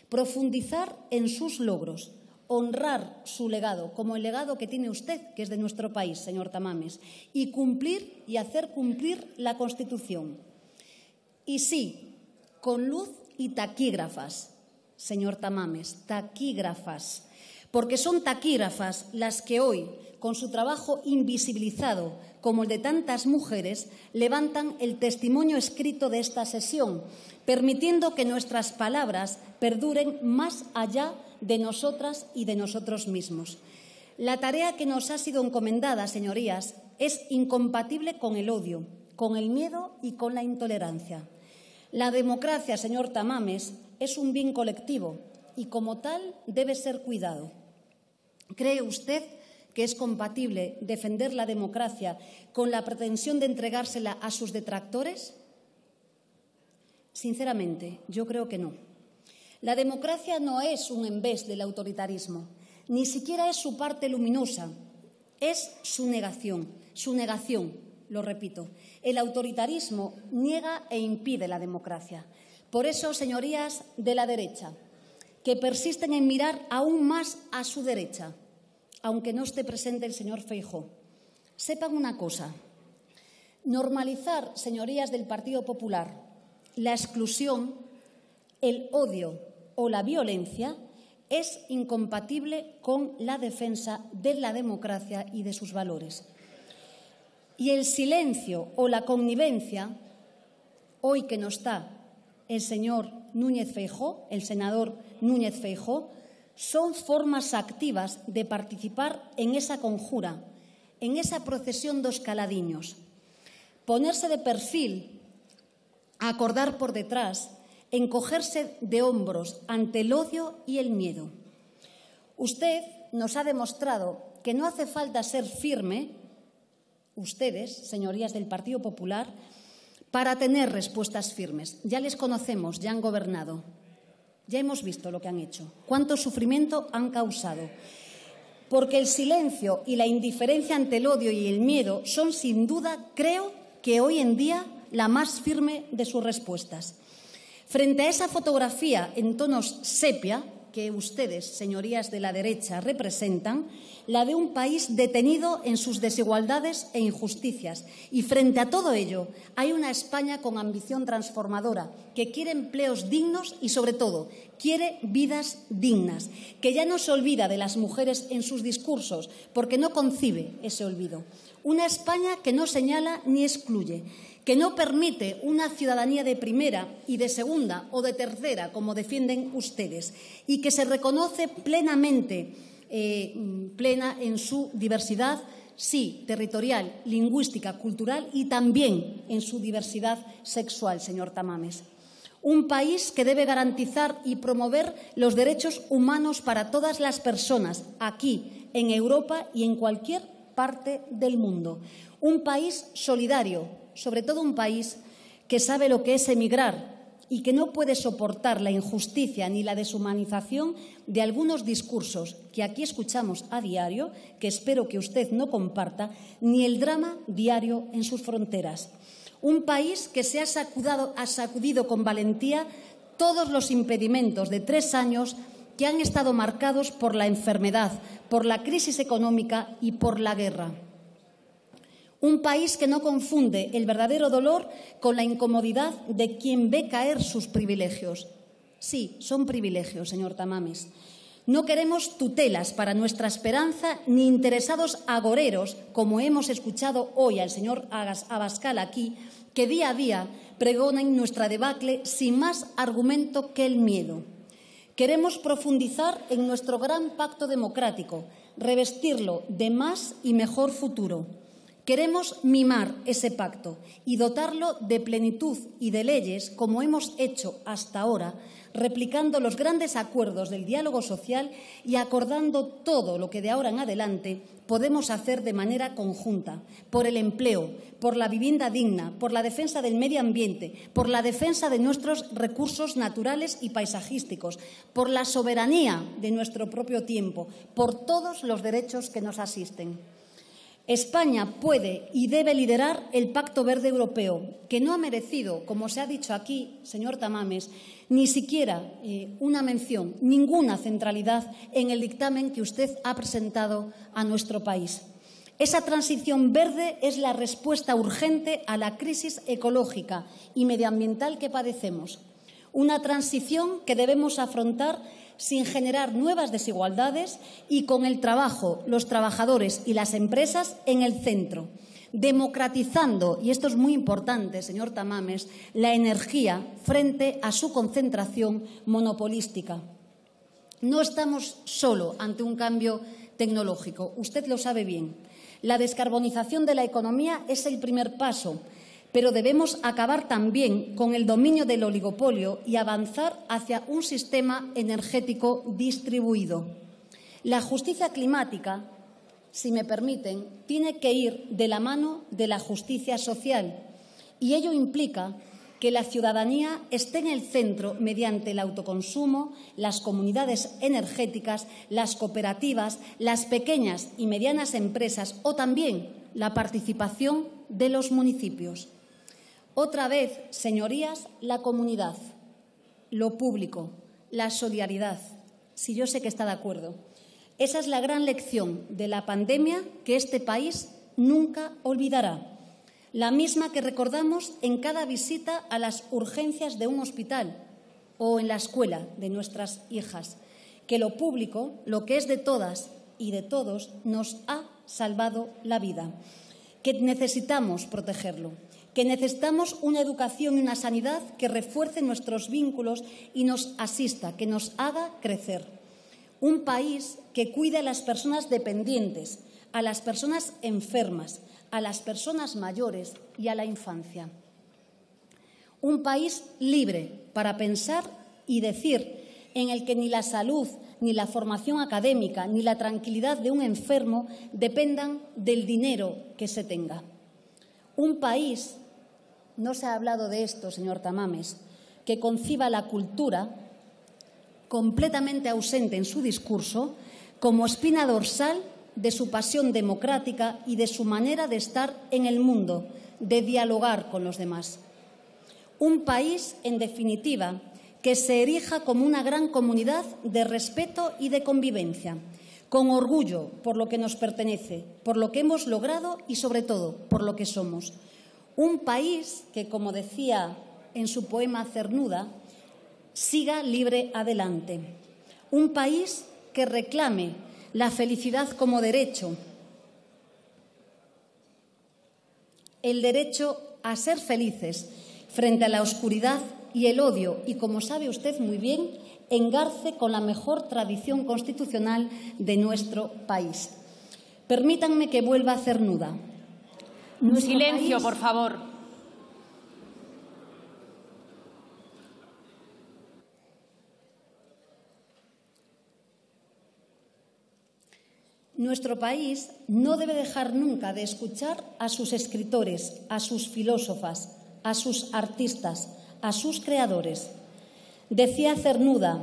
profundizar en sus logros, honrar su legado, como el legado que tiene usted, que es de nuestro país, señor Tamames, y cumplir y hacer cumplir la Constitución. Y sí, con luz y taquígrafas, señor Tamames, taquígrafas, porque son taquígrafas las que hoy, con su trabajo invisibilizado, como el de tantas mujeres, levantan el testimonio escrito de esta sesión, permitiendo que nuestras palabras perduren más allá de nosotras y de nosotros mismos. La tarea que nos ha sido encomendada, señorías, es incompatible con el odio, con el miedo y con la intolerancia. La democracia, señor Tamames, es un bien colectivo y como tal debe ser cuidado. ¿Cree usted que es compatible defender la democracia con la pretensión de entregársela a sus detractores? Sinceramente, yo creo que no. La democracia no es un embés del autoritarismo, ni siquiera es su parte luminosa, es su negación, lo repito. El autoritarismo niega e impide la democracia. Por eso, señorías de la derecha, que persisten en mirar aún más a su derecha, aunque no esté presente el señor Feijóo, sepan una cosa. Normalizar, señorías del Partido Popular, la exclusión, el odio o la violencia es incompatible con la defensa de la democracia y de sus valores. Y el silencio o la connivencia, hoy que no está el señor Núñez Feijóo, el senador Núñez Feijóo, son formas activas de participar en esa conjura, en esa procesión dos caladiños. Ponerse de perfil, acordar por detrás, encogerse de hombros ante el odio y el miedo. Usted nos ha demostrado que no hace falta ser firme, ustedes, señorías del Partido Popular, para tener respuestas firmes. Ya les conocemos, ya han gobernado. Ya hemos visto lo que han hecho, cuánto sufrimiento han causado. Porque el silencio y la indiferencia ante el odio y el miedo son, sin duda, creo que hoy en día, la más firme de sus respuestas. Frente a esa fotografía en tonos sepia que ustedes, señorías de la derecha, representan, la de un país detenido en sus desigualdades e injusticias. Y frente a todo ello, hay una España con ambición transformadora, que quiere empleos dignos y, sobre todo, quiere vidas dignas, que ya no se olvida de las mujeres en sus discursos, porque no concibe ese olvido. Una España que no señala ni excluye, que no permite una ciudadanía de primera y de segunda o de tercera, como defienden ustedes, y que se reconoce plenamente plena en su diversidad, sí, territorial, lingüística, cultural y también en su diversidad sexual, señor Tamames. Un país que debe garantizar y promover los derechos humanos para todas las personas, aquí, en Europa y en cualquier parte del mundo. Un país solidario, sobre todo un país que sabe lo que es emigrar y que no puede soportar la injusticia ni la deshumanización de algunos discursos que aquí escuchamos a diario, que espero que usted no comparta, ni el drama diario en sus fronteras. Un país que se ha sacudido con valentía todos los impedimentos de 3 años que han estado marcados por la enfermedad, por la crisis económica y por la guerra. Un país que no confunde el verdadero dolor con la incomodidad de quien ve caer sus privilegios. Sí, son privilegios, señor Tamames. No queremos tutelas para nuestra esperanza ni interesados agoreros, como hemos escuchado hoy al señor Abascal aquí, que día a día pregonan nuestra debacle sin más argumento que el miedo. Queremos profundizar en nuestro gran pacto democrático, revestirlo de más y mejor futuro. Queremos mimar ese pacto y dotarlo de plenitud y de leyes, como hemos hecho hasta ahora, replicando los grandes acuerdos del diálogo social y acordando todo lo que de ahora en adelante podemos hacer de manera conjunta, por el empleo, por la vivienda digna, por la defensa del medio ambiente, por la defensa de nuestros recursos naturales y paisajísticos, por la soberanía de nuestro propio tiempo, por todos los derechos que nos asisten. España puede y debe liderar el Pacto Verde Europeo, que no ha merecido, como se ha dicho aquí, señor Tamames, ni siquiera una mención, ninguna centralidad en el dictamen que usted ha presentado a nuestro país. Esa transición verde es la respuesta urgente a la crisis ecológica y medioambiental que padecemos. Una transición que debemos afrontar sin generar nuevas desigualdades y con el trabajo, los trabajadores y las empresas en el centro, democratizando, y esto es muy importante, señor Tamames, la energía frente a su concentración monopolística. No estamos solo ante un cambio tecnológico, usted lo sabe bien. La descarbonización de la economía es el primer paso, pero debemos acabar también con el dominio del oligopolio y avanzar hacia un sistema energético distribuido. La justicia climática, si me permiten, tiene que ir de la mano de la justicia social y ello implica que la ciudadanía esté en el centro mediante el autoconsumo, las comunidades energéticas, las cooperativas, las pequeñas y medianas empresas o también la participación de los municipios. Otra vez, señorías, la comunidad, lo público, la solidaridad. Si yo sé que está de acuerdo. Esa es la gran lección de la pandemia que este país nunca olvidará. La misma que recordamos en cada visita a las urgencias de un hospital o en la escuela de nuestras hijas, que lo público, lo que es de todas y de todos, nos ha salvado la vida, que necesitamos protegerlo, que necesitamos una educación y una sanidad que refuerce nuestros vínculos y nos asista, que nos haga crecer. Un país que cuide a las personas dependientes, a las personas enfermas, a las personas mayores y a la infancia. Un país libre para pensar y decir, en el que ni la salud, ni la formación académica, ni la tranquilidad de un enfermo dependan del dinero que se tenga. Un país, no se ha hablado de esto, señor Tamames, que conciba la cultura, completamente ausente en su discurso, como espina dorsal de su pasión democrática y de su manera de estar en el mundo, de dialogar con los demás. Un país, en definitiva, que se erija como una gran comunidad de respeto y de convivencia, con orgullo por lo que nos pertenece, por lo que hemos logrado y, sobre todo, por lo que somos. Un país que, como decía en su poema Cernuda, siga libre adelante. Un país que reclame la felicidad como derecho, el derecho a ser felices frente a la oscuridad y el odio y, como sabe usted muy bien, engarce con la mejor tradición constitucional de nuestro país. Permítanme que vuelva a Cernuda. Silencio, por favor. Nuestro país no debe dejar nunca de escuchar a sus escritores, a sus filósofas, a sus artistas, a sus creadores. Decía Cernuda,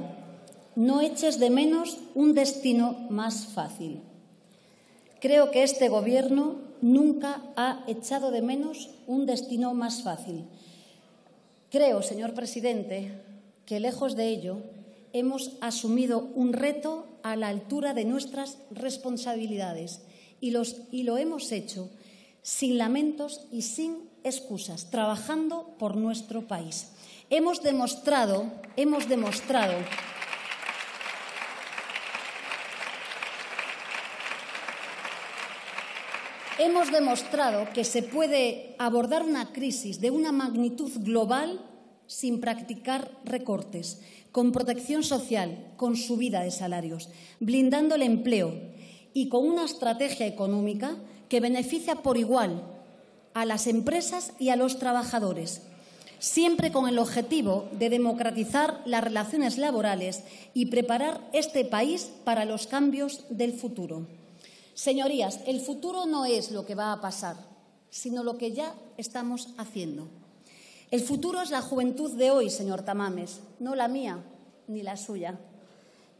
no eches de menos un destino más fácil. Creo que este Gobierno nunca ha echado de menos un destino más fácil. Creo, señor presidente, que lejos de ello hemos asumido un reto a la altura de nuestras responsabilidades y lo hemos hecho sin lamentos y sin excusas, trabajando por nuestro país. Hemos demostrado que se puede abordar una crisis de una magnitud global sin practicar recortes, con protección social, con subida de salarios, blindando el empleo y con una estrategia económica que beneficia por igual a las empresas y a los trabajadores, siempre con el objetivo de democratizar las relaciones laborales y preparar este país para los cambios del futuro. Señorías, el futuro no es lo que va a pasar, sino lo que ya estamos haciendo. El futuro es la juventud de hoy, señor Tamames, no la mía ni la suya.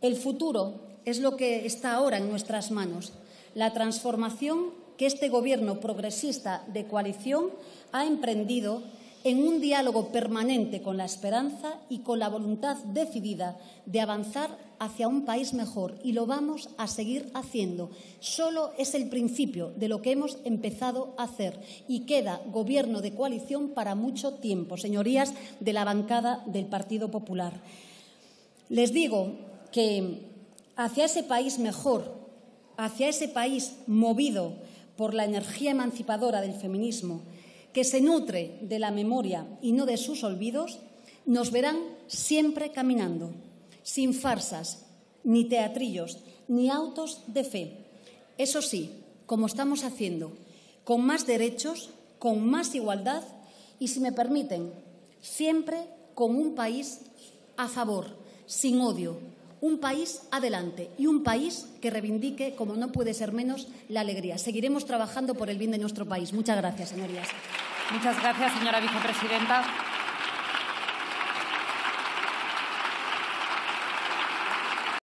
El futuro es lo que está ahora en nuestras manos, la transformación que este Gobierno progresista de coalición ha emprendido en un diálogo permanente con la esperanza y con la voluntad decidida de avanzar hacia un país mejor, y lo vamos a seguir haciendo. Solo es el principio de lo que hemos empezado a hacer y queda Gobierno de coalición para mucho tiempo, señorías de la bancada del Partido Popular. Les digo que hacia ese país mejor, hacia ese país movido por la energía emancipadora del feminismo, que se nutre de la memoria y no de sus olvidos, nos verán siempre caminando, sin farsas, ni teatrillos, ni autos de fe. Eso sí, como estamos haciendo, con más derechos, con más igualdad y, si me permiten, siempre con un país a favor, sin odio, un país adelante y un país que reivindique, como no puede ser menos, la alegría. Seguiremos trabajando por el bien de nuestro país. Muchas gracias, señorías. Muchas gracias, señora vicepresidenta.